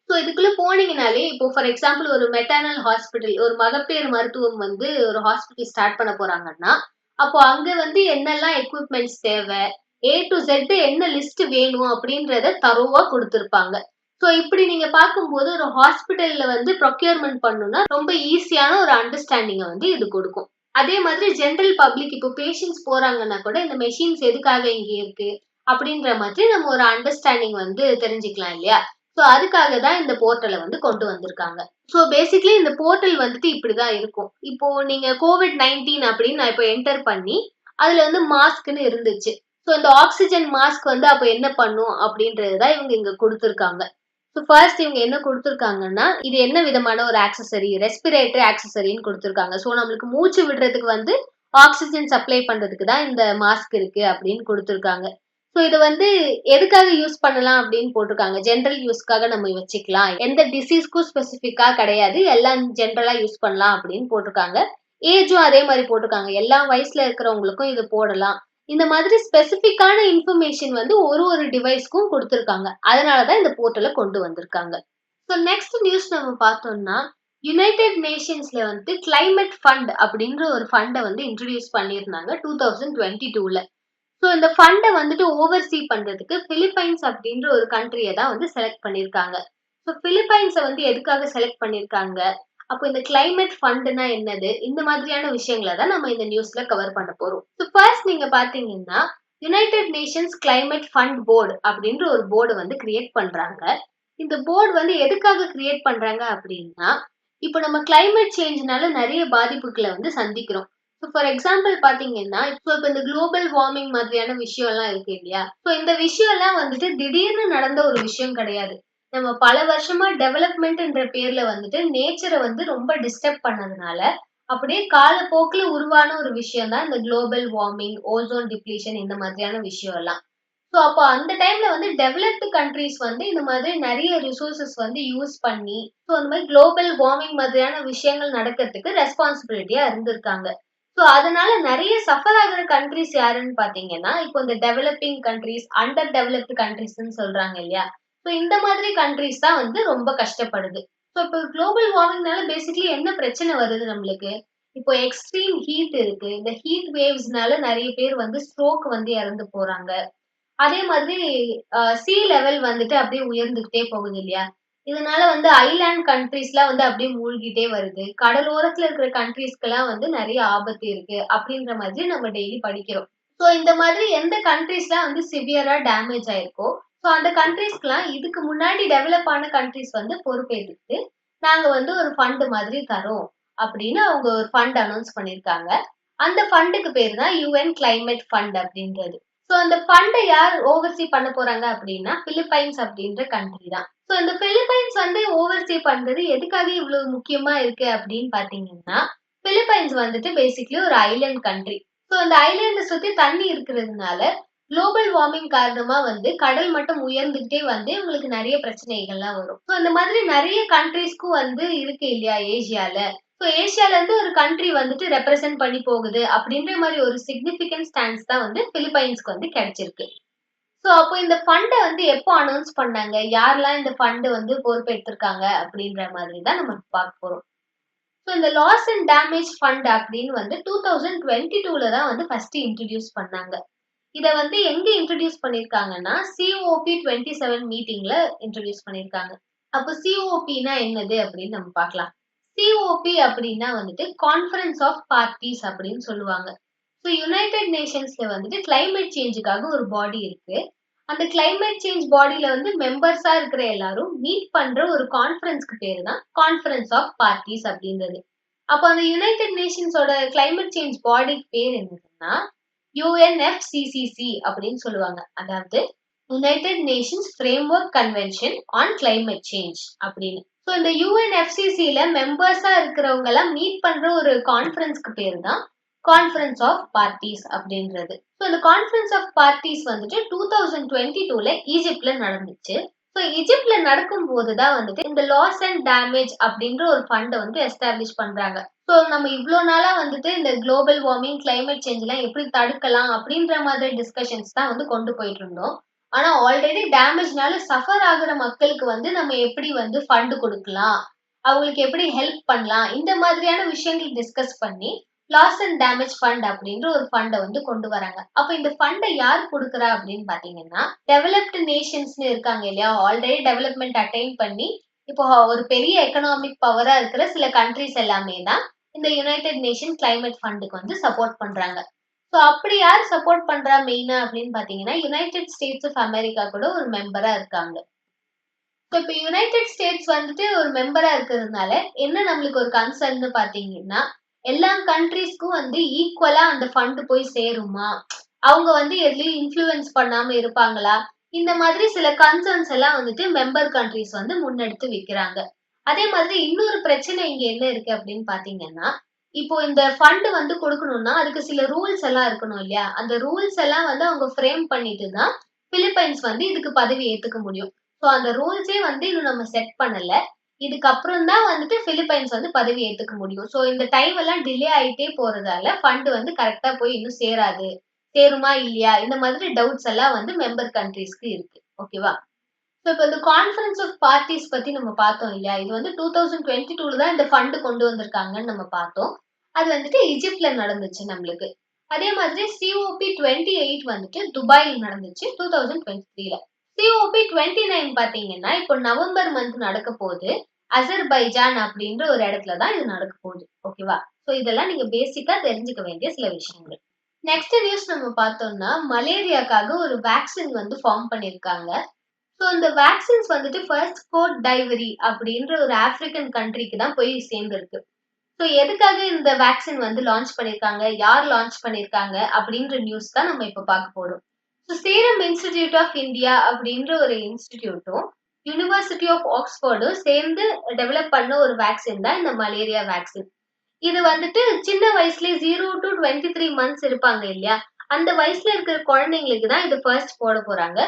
ஸோ இதுக்குள்ள போனீங்கனாலே இப்போ ஃபார் எக்ஸாம்பிள் ஒரு மெட்டர்னல் ஹாஸ்பிட்டல், ஒரு மகப்பேறு மருத்துவம் வந்து ஒரு ஹாஸ்பிட்டல் ஸ்டார்ட் பண்ண போறாங்கன்னா அப்போ அங்க வந்து என்னெல்லாம் எக்யூப்மெண்ட்ஸ் தேவை, ஏ டு Z என்ன லிஸ்ட் வேணும் அப்படின்றத தரோவா கொடுத்திருப்பாங்க. ஸோ இப்படி நீங்க பார்க்கும்போது ஒரு ஹாஸ்பிட்டல்ல வந்து ப்ரொக்யூர்மெண்ட் பண்ணணும்னா ரொம்ப ஈஸியான ஒரு அண்டர்ஸ்டாண்டிங்கை வந்து இது கொடுக்கும். அதே மாதிரி ஜென்ரல் பப்ளிக் இப்போ பேஷண்ட்ஸ் போறாங்கன்னா கூட இந்த மெஷின்ஸ் எதுக்காக இங்க இருக்கு அப்படின்ற மாதிரி நம்ம ஒரு அண்டர்ஸ்டாண்டிங் வந்து தெரிஞ்சுக்கலாம் இல்லையா? ஸோ அதுக்காக தான் இந்த போர்ட்டலை வந்து கொண்டு வந்திருக்காங்க. ஸோ பேசிக்லி இந்த போர்ட்டல் வந்துட்டு இப்படிதான் இருக்கும். இப்போ நீங்க COVID-19 அப்படின்னு நான் இப்போ என்டர் பண்ணி அதுல வந்து மாஸ்க்னு இருந்துச்சு. ஸோ இந்த ஆக்சிஜன் மாஸ்க் வந்து அப்போ என்ன பண்ணும் அப்படின்றதுதான் இவங்க இங்க கொடுத்துருக்காங்க. ஸோ ஃபர்ஸ்ட் இவங்க என்ன கொடுத்துருக்காங்கன்னா, இது என்ன விதமான ஒரு ஆக்சஸரி, ரெஸ்பிரேட்டரி ஆக்சஸரின்னு கொடுத்துருக்காங்க. ஸோ நம்மளுக்கு மூச்சு விடுறதுக்கு வந்து ஆக்ஸிஜன் சப்ளை பண்றதுக்கு தான் இந்த மாஸ்க் இருக்கு அப்படின்னு கொடுத்துருக்காங்க. ஸோ இது வந்து எதுக்காக யூஸ் பண்ணலாம் அப்படின்னு போட்டிருக்காங்க. ஜென்ரல் யூஸ்க்காக நம்ம வச்சுக்கலாம். எந்த டிசீஸ்க்கும் ஸ்பெசிஃபிக்கா கிடையாது. எல்லாம் ஜென்ரலா யூஸ் பண்ணலாம் அப்படின்னு போட்டிருக்காங்க. ஏஜும் அதே மாதிரி போட்டிருக்காங்க. எல்லா வயசுல இருக்கிறவங்களுக்கும் இது போடலாம். இந்த மாதிரி ஸ்பெசிஃபிக்கான இன்ஃபர்மேஷன் வந்து ஒரு ஒரு டிவைஸ்க்கும் கொடுத்துருக்காங்க. அதனாலதான் இந்த போர்ட்டலை கொண்டு வந்திருக்காங்க. ஸோ நெக்ஸ்ட் நியூஸ் நம்ம பார்த்தோம்னா, யுனைடெட் நேஷன்ஸ்ல வந்து கிளைமேட் ஃபண்ட் அப்படின்ற ஒரு ஃபண்டை வந்து இன்ட்ரடியூஸ் பண்ணியிருந்தாங்க 2022ல. ஸோ இந்த ஃபண்டை வந்துட்டு ஓவர்சீ பண்றதுக்கு பிலிப்பைன்ஸ் அப்படின்ற ஒரு கண்ட்ரியை தான் வந்து செலக்ட் பண்ணியிருக்காங்க. ஸோ பிலிப்பைன்ஸை வந்து எதுக்காக செலக்ட் பண்ணியிருக்காங்க, அப்போ இந்த கிளைமேட் ஃபண்ட்னா என்னது, இந்த மாதிரியான விஷயங்களை தான் நம்ம இந்த நியூஸ்ல கவர் பண்ண போறோம். ஸோ ஃபர்ஸ்ட் நீங்க பாத்தீங்கன்னா, United Nations climate fund board அப்படின்ற ஒரு போர்டு வந்து கிரியேட் பண்றாங்க. இந்த போர்டு வந்து எதுக்காக கிரியேட் பண்றாங்க அப்படின்னா, இப்போ நம்ம கிளைமேட் சேஞ்ச்னால நிறைய பாதிப்புகளை வந்து சந்திக்கிறோம். ஸோ ஃபார் எக்ஸாம்பிள் பாத்தீங்கன்னா, இப்போ இந்த குளோபல் வார்மிங் மாதிரியான விஷயம் எல்லாம் இருக்கு இல்லையா? ஸோ இந்த விஷயம் எல்லாம் வந்துட்டு திடீர்னு நடந்த ஒரு விஷயம் கிடையாது. நம்ம பல வருஷமா டெவலப்மெண்ட்ன்ற பேர்ல வந்துட்டு நேச்சரை வந்து ரொம்ப டிஸ்டர்ப் பண்ணதுனால, அப்படியே காலப்போக்குல உருவான ஒரு விஷயம் தான் இந்த குளோபல் வார்மிங், ஓசோன் டிப்ளீஷன் இந்த மாதிரியான விஷயம் எல்லாம். ஸோ அப்போ அந்த டைம்ல வந்து டெவலப்டு கண்ட்ரீஸ் வந்து இந்த மாதிரி நிறைய ரிசோர்சஸ் வந்து யூஸ் பண்ணி, ஸோ அந்த மாதிரி குளோபல் வார்மிங் மாதிரியான விஷயங்கள் நடக்கிறதுக்கு ரெஸ்பான்சிபிலிட்டியா இருந்திருக்காங்க. ஸோ அதனால நிறைய சஃபர் ஆகுற கண்ட்ரீஸ் யாருன்னு பாத்தீங்கன்னா, இப்போ இந்த டெவலப்பிங் கண்ட்ரீஸ், அண்டர் டெவலப்டு கண்ட்ரீஸ்ன்னு சொல்றாங்க இல்லையா? ஸோ இந்த மாதிரி கண்ட்ரீஸ் தான் வந்து ரொம்ப கஷ்டப்படுது. ஸோ இப்போ குளோபல் வார்மிங்னால பேசிக்கலி என்ன பிரச்சனை வருது நம்மளுக்கு? இப்போ எக்ஸ்ட்ரீம் ஹீட் இருக்கு. இந்த ஹீட் வேவ்ஸ்னால நிறைய பேர் வந்து ஸ்ட்ரோக் வந்து இறந்து போறாங்க. அதே மாதிரி சீ லெவல் வந்துட்டு அப்படியே உயர்ந்துகிட்டே போகுது இல்லையா? இதனால வந்து ஐலேண்ட் கண்ட்ரீஸ்லாம் வந்து அப்படியே மூழ்கிட்டே வருது. கடலோரத்துல இருக்கிற கண்ட்ரீஸ்க்கெல்லாம் வந்து நிறைய ஆபத்து இருக்கு. அப்படின்ற மாதிரி நம்ம டெய்லி படிக்கிறோம். ஸோ இந்த மாதிரி எந்த கண்ட்ரீஸ்லாம் வந்து சிவியரா டேமேஜ் ஆயிருக்கோ, ஸோ அந்த கண்ட்ரீஸ்க்குலாம் இதுக்கு முன்னாடி டெவலப் ஆன கண்ட்ரீஸ் வந்து பொறுப்பேத்துக்கிட்டு, நாங்க வந்து ஒரு ஃபண்ட் மாதிரி தரோம் அப்படின்னு அவங்க ஒரு ஃபண்ட் அனௌன்ஸ் பண்ணியிருக்காங்க. அந்த ஃபண்டுக்கு பேரு தான் யுஎன் கிளைமேட் ஃபண்ட் அப்படின்றது. சோ அந்த ஃபண்டை யார் ஓவர்சீ பண்ண போறாங்க அப்படின்னா, பிலிப்பைன்ஸ் அப்படின்ற கண்ட்ரி தான். சோ இந்த பிலிப்பைன்ஸ் வந்து ஓவர்சீ பண்றது எதுக்காக இவ்வளவு முக்கியமா இருக்கு அப்படின்னு பாத்தீங்கன்னா, பிலிப்பைன்ஸ் வந்துட்டு பேசிக்கலி ஒரு ஐலேண்ட் கண்ட்ரி. சோ அந்த ஐலேண்டை சுத்தி தண்ணி இருக்கிறதுனால குளோபல் வார்மிங் காரணமா வந்து கடல் மட்டம் உயர்ந்துகிட்டே வந்து உங்களுக்கு நிறைய பிரச்சனைகள்லாம் வரும். சோ இந்த மாதிரி நிறைய கண்ட்ரீஸ்க்கும் வந்து இருக்கு இல்லையா ஏசியால. ஸோ ஏசியால இருந்து ஒரு கண்ட்ரி வந்துட்டு ரெப்ரசென்ட் பண்ணி போகுது அப்படின்ற மாதிரி ஒரு சிக்னிஃபிகன்ட் ஸ்டாண்ட்ஸ் தான் வந்து பிலிப்பைன்ஸ்க்கு வந்து கிடைச்சிருக்கு. ஸோ அப்போ இந்த ஃபண்டை வந்து எப்போ அனௌன்ஸ் பண்ணாங்க, யாரெல்லாம் இந்த ஃபண்டு வந்து பொறுப்பெடுத்திருக்காங்க அப்படின்ற மாதிரி தான் நம்ம பார்க்க போறோம். ஸோ இந்த லாஸ் அண்ட் டேமேஜ் ஃபண்ட் அப்படின்னு வந்து 2022ல தான் வந்து ஃபர்ஸ்ட் இன்ட்ரடியூஸ் பண்ணாங்க. இத வந்து எங்க இன்ட்ரடியூஸ் பண்ணிருக்காங்கன்னா, COP27 மீட்டிங்ல இன்ட்ரடியூஸ் பண்ணிருக்காங்க. அப்போ COPனா என்னது அப்படின்னு நம்ம பார்க்கலாம். சிஓபி அப்படின்னா வந்துட்டு கான்ஃபரன்ஸ் ஆஃப் பார்ட்டிஸ் அப்படின்னு சொல்லுவாங்க. ஸோ யுனைடெட் நேஷன்ஸ்ல வந்துட்டு கிளைமேட் சேஞ்சுக்காக ஒரு பாடி இருக்கு. அந்த கிளைமேட் சேஞ்ச் பாடியில வந்து மெம்பர்ஸா இருக்கிற எல்லாரும் மீட் பண்ற ஒரு கான்ஃபரன்ஸ்க்கு பேரு தான் கான்ஃபரன்ஸ் ஆஃப் பார்ட்டிஸ் அப்படின்றது. அப்போ அந்த யுனைடெட் நேஷன்ஸோட கிளைமேட் சேஞ்ச் பாடிக்கு பேர் என்னதுன்னா UNFCCC அப்படின்னு சொல்லுவாங்க. அதாவது United Nations framework convention on climate change அப்படின்னு. ஸோ இந்த யுஎன்எஃப்சிசில மெம்பர்ஸா இருக்கிறவங்க எல்லாம் மீட் பண்ற ஒரு கான்ஃபரன்ஸ்க்கு பேரு தான் கான்ஃபரன்ஸ் ஆஃப் பார்ட்டிஸ் அப்படின்றது. ஸோ இந்த கான்ஃபரன்ஸ் ஆஃப் பார்ட்டிஸ் வந்துட்டு 2022ல ஈஜிப்ட்ல நடந்துச்சு. ஸோ ஈஜிப்ட்ல நடக்கும் போதுதான் வந்துட்டு இந்த லாஸ் அண்ட் டேமேஜ் அப்படின்ற ஒரு ஃபண்டை வந்து எஸ்டாப்ளிஷ் பண்றாங்க. ஸோ நம்ம இவ்வளோ நாளா வந்துட்டு இந்த குளோபல் வார்மிங், கிளைமேட் சேஞ்ச் எல்லாம் எப்படி தடுக்கலாம் அப்படின்ற மாதிரி டிஸ்கஷன்ஸ் தான் வந்து கொண்டு போயிட்டு இருந்தோம். ஆனா ஆல்ரெடி டேமேஜ்னால சஃபர் ஆகுற மக்களுக்கு வந்து நம்ம எப்படி வந்து ஃபண்ட் கொடுக்கலாம், அவங்களுக்கு எப்படி ஹெல்ப் பண்ணலாம், இந்த மாதிரியான விஷயங்கள் டிஸ்கஸ் பண்ணி லாஸ் அண்ட் டேமேஜ் ஃபண்ட் அப்படின்ற ஒரு ஃபண்டை வந்து கொண்டு வராங்க. அப்ப இந்த ஃபண்டை யார் கொடுக்குறா அப்படின்னு பாத்தீங்கன்னா, டெவலப்டு நேஷன்ஸ்னு இருக்காங்க இல்லையா, ஆல்ரெடி டெவலப்மெண்ட் அட்டைன் பண்ணி இப்போ ஒரு பெரிய எக்கனாமிக் பவரா இருக்கிற சில கண்ட்ரிஸ் எல்லாமே தான் இந்த யுனைடெட் நேஷன் கிளைமேட் ஃபண்டுக்கு வந்து சப்போர்ட் பண்றாங்க. ஸோ அப்படி யார் சப்போர்ட் பண்றா மெயினா அப்படின்னு பாத்தீங்கன்னா, யுனைடெட் ஸ்டேட்ஸ் ஆஃப் அமெரிக்கா கூட ஒரு மெம்பரா இருக்காங்க. ஸோ இப்போ யுனைடெட் ஸ்டேட்ஸ் வந்துட்டு ஒரு மெம்பரா இருக்கிறதுனால என்ன நம்மளுக்கு ஒரு கன்சர்ன்னு பாத்தீங்கன்னா, எல்லா கண்ட்ரீஸ்க்கும் வந்து ஈக்குவலா அந்த ஃபண்ட் போய் சேருமா, அவங்க வந்து எதுலயும் இன்ஃப்ளூயன்ஸ் பண்ணாம இருப்பாங்களா, இந்த மாதிரி சில கன்சர்ன்ஸ் எல்லாம் வந்துட்டு மெம்பர் கண்ட்ரீஸ் வந்து முன்னெடுத்து வைக்கிறாங்க. அதே மாதிரி இன்னொரு பிரச்சனை இங்க என்ன இருக்கு அப்படின்னு பாத்தீங்கன்னா, இப்போ இந்த ஃபண்ட் வந்து குடுக்கணும்னா, அதுக்கு சில ரூல்ஸ் எல்லாம் இருக்கணும் இல்லையா? அந்த ரூல்ஸ் எல்லாம் வந்து அவங்க ஃப்ரேம் பண்ணிட்டு தான் பிலிப்பைன்ஸ் வந்து இதுக்கு பதவி ஏத்துக்க முடியும். சோ அந்த ரூல்ஸே வந்து இன்னும் நம்ம செட் பண்ணல. இதுக்கப்புறம் தான் வந்துட்டு பிலிப்பைன்ஸ் வந்து பதவி ஏத்துக்க முடியும். சோ இந்த டைம் எல்லாம் டிலே ஆயிட்டே போறதால ஃபண்ட் வந்து கரெக்ட்டா போய் இன்னும் சேராது. சேருமா இல்லையா? இந்த மாதிரி டவுட்ஸ் எல்லாம் வந்து மெம்பர் கண்ட்ரீஸ்க்கு இருக்கு. ஓகேவா? சோ இப்ப இந்த கான்ஃபரன்ஸ் ஆஃப் பார்ட்டிஸ் பத்தி நம்ம பார்த்தோம் இல்லையா? இது வந்து 2022ல தான் இந்த ஃபண்ட் கொண்டு வந்திருக்காங்கன்னு நம்ம பார்த்தோம். அது வந்துட்டு எகிப்ட்ல நடந்துச்சு நம்மளுக்கு. அதே மாதிரி COP28 வந்துட்டு துபாய்ல நடந்துச்சு 2023ல. COP29 பாத்தீங்கன்னா, இப்போ நவம்பர் மந்த் நடக்க போகுது. அசர்பைஜான் அப்படின்ற ஒரு இடத்துல தான் இது நடக்க போகுது. ஓகேவா? சோ இதெல்லாம் நீங்க பேசிக்கா தெரிஞ்சுக்க வேண்டிய சில விஷயங்கள். நெக்ஸ்ட் நியூஸ் நம்ம பார்த்தோம்னா, மலேரியாக்காக ஒரு வேக்சின் வந்து ஃபார்ம் பண்ணியிருக்காங்க. ஸோ இந்த வேக்சின்ஸ் வந்துட்டு ஃபர்ஸ்ட் கோட் டைவரி அப்படின்ற ஒரு ஆப்பிரிக்கன் கண்ட்ரிக்கு தான் போய் சேர்ந்திருக்கு. ஸோ எதுக்காக இந்த வேக்சின் வந்து லான்ச் பண்ணியிருக்காங்க? யார் லான்ச் பண்ணியிருக்காங்க? அப்படின்ற நியூஸ் தான் நம்ம இப்ப பார்க்க போறோம். So serum institute of India அப்படின்ற ஒரு இன்ஸ்டிடியூட்டும், யுனிவர்சிட்டி ஆஃப் ஆக்ஸ்போர்டும் சேர்ந்து டெவலப் பண்ண ஒரு வேக்சின் தான் இந்த மலேரியா வேக்சின். இது வந்துட்டு சின்ன வயசுலயே 0 to 23 மந்த்ஸ் இருப்பாங்க இல்லையா? அந்த வயசுல இருக்கிற குழந்தைங்களுக்கு தான் இது ஃபர்ஸ்ட் போட போறாங்க.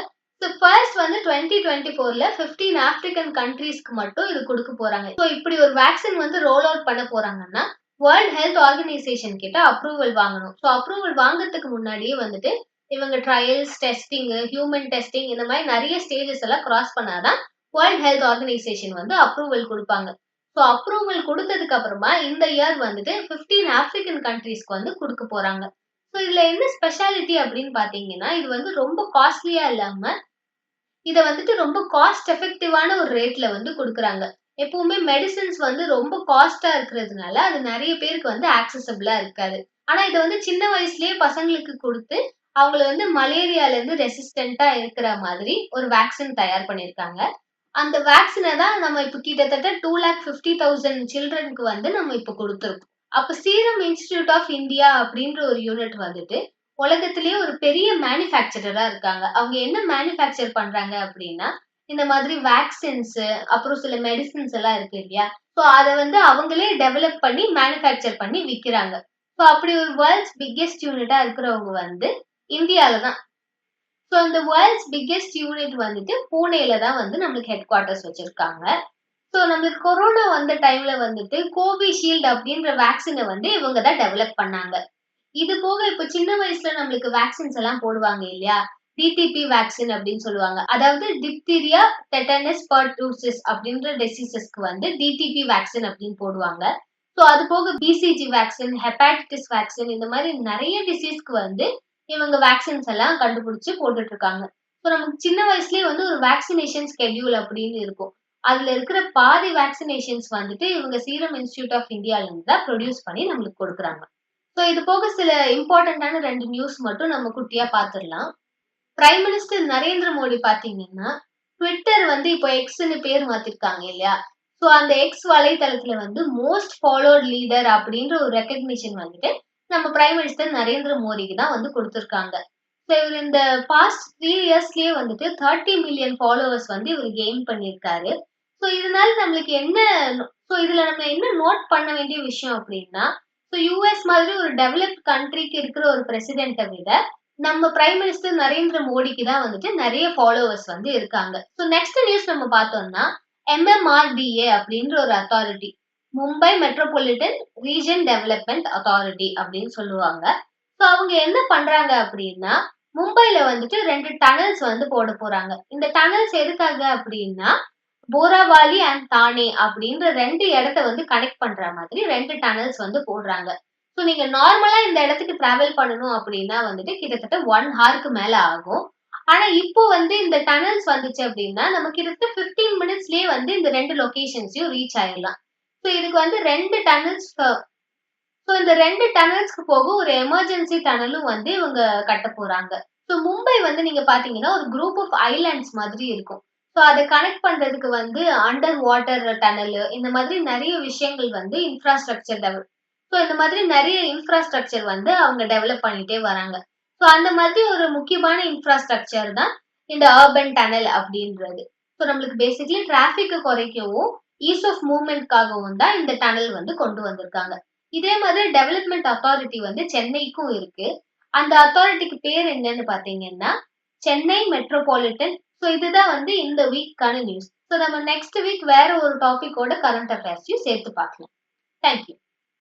ஸோ ஃபர்ஸ்ட் வந்து 2024ல 15 ஆப்பிரிக்கன் கண்ட்ரீஸ்க்கு மட்டும் இது குடுக்க போறாங்க. ஸோ இப்படி ஒரு வேக்சின் வந்து ரோல் அவுட் பண்ண போறாங்கன்னா, வேர்ல்ட் ஹெல்த் ஆர்கனைசேஷன் கிட்ட அப்ரூவல் வாங்கணும். ஸோ அப்ரூவல் வாங்குறதுக்கு முன்னாடியே வந்துட்டு இவங்க ட்ரையல்ஸ், டெஸ்டிங், ஹியூமன் டெஸ்டிங் இந்த மாதிரி நிறைய ஸ்டேஜஸ் எல்லாம் கிராஸ் பண்ணாதான் வேர்ல்ட் ஹெல்த் ஆர்கனைசேஷன் வந்து அப்ரூவல் குடுப்பாங்க. ஸோ அப்ரூவல் குடுத்ததுக்கு அப்புறமா இந்த இயர் வந்துட்டு 15 ஆப்பிரிக்கன் கண்ட்ரீஸ்க்கு வந்து குடுக்க போறாங்க. ஸோ இதுல என்ன ஸ்பெஷாலிட்டி அப்படின்னு பாத்தீங்கன்னா, இது வந்து ரொம்ப காஸ்ட்லியா இல்லாம, இத வந்துட்டு ரொம்ப காஸ்ட் எஃபெக்டிவான ஒரு ரேட்ல வந்து குடுக்குறாங்க. எப்பவுமே மெடிசின்ஸ் வந்து ரொம்ப காஸ்ட்டா இருக்கிறதுனால, அது நெறைய பேருக்கு வந்து ஆக்சஸபிளா இருக்காது. ஆனா இத வந்து சின்ன வயசுலயே பசங்களுக்கு குடுத்து, அவங்கள வந்து மலேரியால இருந்து ரெசிஸ்டன்ட்டா இருக்கிற மாதிரி ஒரு வேக்சின் தயார் பண்ணியிருக்காங்க. அந்த வேக்சின தான் நம்ம இப்ப கிட்டத்தட்ட 2,50,000 சில்ட்ரனுக்கு வந்து நம்ம இப்ப குடுத்துருக்கோம். அப்ப சீரம் இன்ஸ்டிடியூட் ஆஃப் இந்தியா அப்படின்ற ஒரு யூனிட் வந்துட்டு, உலகத்திலேயே ஒரு பெரிய மேனுஃபேக்சரரா இருக்காங்க. அவங்க என்ன மேனுஃபேக்சர் பண்றாங்க அப்படின்னா, இந்த மாதிரி வேக்சின்ஸு, அப்புறம் சில மெடிசின்ஸ் எல்லாம் இருக்கு இல்லையா? சோ அத வந்து அவங்களே டெவலப் பண்ணி மேனுஃபேக்சர் பண்ணி விக்கிறாங்க. சோ அப்படி ஒரு வேர்ல்ட்ஸ் பிக்கெஸ்ட் யூனிட்டா இருக்கிறவங்க வந்து இந்தியால தான். ஸோ இந்த வேர்ல்ட்ஸ் பிக்கெஸ்ட் யூனிட் வந்துட்டு பூனேல தான் வந்து நம்மளுக்கு ஹெட் குவார்ட்டர்ஸ் வச்சிருக்காங்க. ஸோ நம்மளுக்கு கொரோனா வந்த டைம்ல வந்துட்டு கோவிஷீல்டு அப்படின்ற வேக்சின வந்து இவங்க தான் டெவலப் பண்ணாங்க. இது போக இப்ப சின்ன வயசுல நம்மளுக்கு வேக்சின்ஸ் எல்லாம் போடுவாங்க இல்லையா? டிடிபி வேக்சின் அப்படின்னு சொல்லுவாங்க. அதாவது டிப்தீரியா, டெட்டனஸ், பெர்டூசிஸ் அப்படின்ற டிசீசஸ்க்கு வந்து டிடிபி வேக்சின் அப்படின்னு போடுவாங்க. ஸோ அது போக பிசிஜி வேக்சின், ஹெப்பாட்டிட்டிஸ் வேக்சின் இந்த மாதிரி நிறைய டிசீஸ்க்கு வந்து இவங்க வேக்சின்ஸ் எல்லாம் கண்டுபிடிச்சு போட்டுட்டு இருக்காங்க. ஸோ நமக்கு சின்ன வயசுலயே வந்து ஒரு வேக்சினேஷன் ஸ்கெட்யூல் அப்படின்னு இருக்கும். அதுல இருக்கிற பாதி வேக்சினேஷன்ஸ் வந்துட்டு இவங்க சீரம் இன்ஸ்டிடியூட் ஆஃப் இந்தியால இருந்து தான் ப்ரொடியூஸ் பண்ணி நம்மளுக்கு கொடுக்குறாங்க. ஸோ இது போக சில இம்பார்ட்டன்டான 2 நியூஸ் மட்டும் நம்ம குட்டியா பார்த்துடலாம். பிரைம் மினிஸ்டர் நரேந்திர மோடி பாத்தீங்கன்னா, ட்விட்டர் வந்து இப்போ எக்ஸ்ன்னு பேர் மாத்திருக்காங்க இல்லையா? சோ அந்த எக்ஸ் வலைத்தளத்துல வந்து மோஸ்ட் ஃபாலோட் லீடர் அப்படின்ற ஒரு ரெகக்னிஷன் வந்துட்டு நம்ம பிரைம் மினிஸ்டர் நரேந்திர மோடிக்கு தான் வந்து குடுத்திருக்காங்க. சோ இவரு இந்த பாஸ்ட் 3 இயர்ஸ்லயே வந்துட்டு 30 மில்லியன் ஃபாலோவர்ஸ் வந்து இவரு கெயின் பண்ணியிருக்காரு. சோ இதனால நம்மளுக்கு என்ன இதுல நம்ம என்ன நோட் பண்ண வேண்டிய விஷயம் அப்படின்னா, யுஎஸ் மாதிரி ஒரு டெவலப்ட் கண்ட்ரிக்கு இருக்கிற ஒரு பிரசிடென்ட்ட விட நம்ம பிரைம் மினிஸ்டர் நரேந்திர மோடிக்கு தான் வந்துட்டு நிறைய ஃபாலோவர்ஸ் வந்து இருக்காங்க. ஸோ நெக்ஸ்ட் நியூஸ் நம்ம பார்த்தோம்னா, MMRDA அப்படின்ற ஒரு authority, Mumbai metropolitan region development authority அப்படின்னு சொல்லுவாங்க. ஸோ அவங்க என்ன பண்றாங்க அப்படின்னா, மும்பைல வந்துட்டு 2 டனல்ஸ் வந்து போட போறாங்க. இந்த டனல்ஸ் எதுக்காக அப்படின்னா, போராவாலி அண்ட் தானே அப்படின்ற 2 இடத்த வந்து கனெக்ட் பண்ற மாதிரி 2 டனல்ஸ் வந்து போடுறாங்க. ஸோ நீங்க நார்மலா இந்த இடத்துக்கு டிராவல் பண்ணணும் அப்படின்னா வந்துட்டு கிட்டத்தட்ட 1 ஹார்க்கு மேல ஆகும். ஆனா இப்போ வந்து இந்த டனல்ஸ் வந்துச்சு அப்படின்னா, நம்ம கிட்டத்தட்ட 15 மினிட்ஸ்லயே வந்து இந்த 2 லொகேஷன்ஸையும் ரீச் ஆயிடலாம். ஸோ இதுக்கு வந்து 2 டனல்ஸ் இந்த 2 டனல்ஸ்க்கு போக ஒரு எமர்ஜென்சி டனலும் வந்து இவங்க கட்டப் போறாங்க. ஸோ மும்பை வந்து நீங்க பார்த்தீங்கன்னா, ஒரு குரூப் ஆஃப் ஐலேண்ட்ஸ் மாதிரி இருக்கும். ஸோ அத கனெக்ட் பண்றதுக்கு வந்து அண்டர் வாட்டர் டனலு இந்த மாதிரி நெறைய விஷயங்கள் வந்து இந்த மாதிரி நெறைய இன்ஃப்ராஸ்ட்ரக்சர் வந்து அவங்க டெவலப் பண்ணிட்டே வராங்க. ஸோ அந்த மாதிரி ஒரு முக்கியமான இன்ஃப்ராஸ்ட்ரக்சர் தான் இந்த அர்பன் டனல் அப்படின்றது. ஸோ நம்மளுக்கு பேசிக்கலி டிராஃபிக்கை குறைக்கவும் ஈஸ் ஆஃப் மூவ்மெண்ட்காகவும் தான் இந்த டனல் வந்து கொண்டு வந்திருக்காங்க. இதே மாதிரி டெவலப்மெண்ட் அத்தாரிட்டி வந்து சென்னைக்கும் இருக்கு. அந்த அத்தாரிட்டிக்கு பேர் என்னன்னு பாத்தீங்கன்னா சென்னை மெட்ரோபாலிட்டன். ஸோ இதுதான் வந்து இந்த வீக்கான நியூஸ். ஸோ நம்ம நெக்ஸ்ட் வீக் வேற ஒரு டாபிக்கோட கரண்ட் அஃபேர்ஸையும் சேர்த்து பார்க்கலாம். தேங்க்யூ.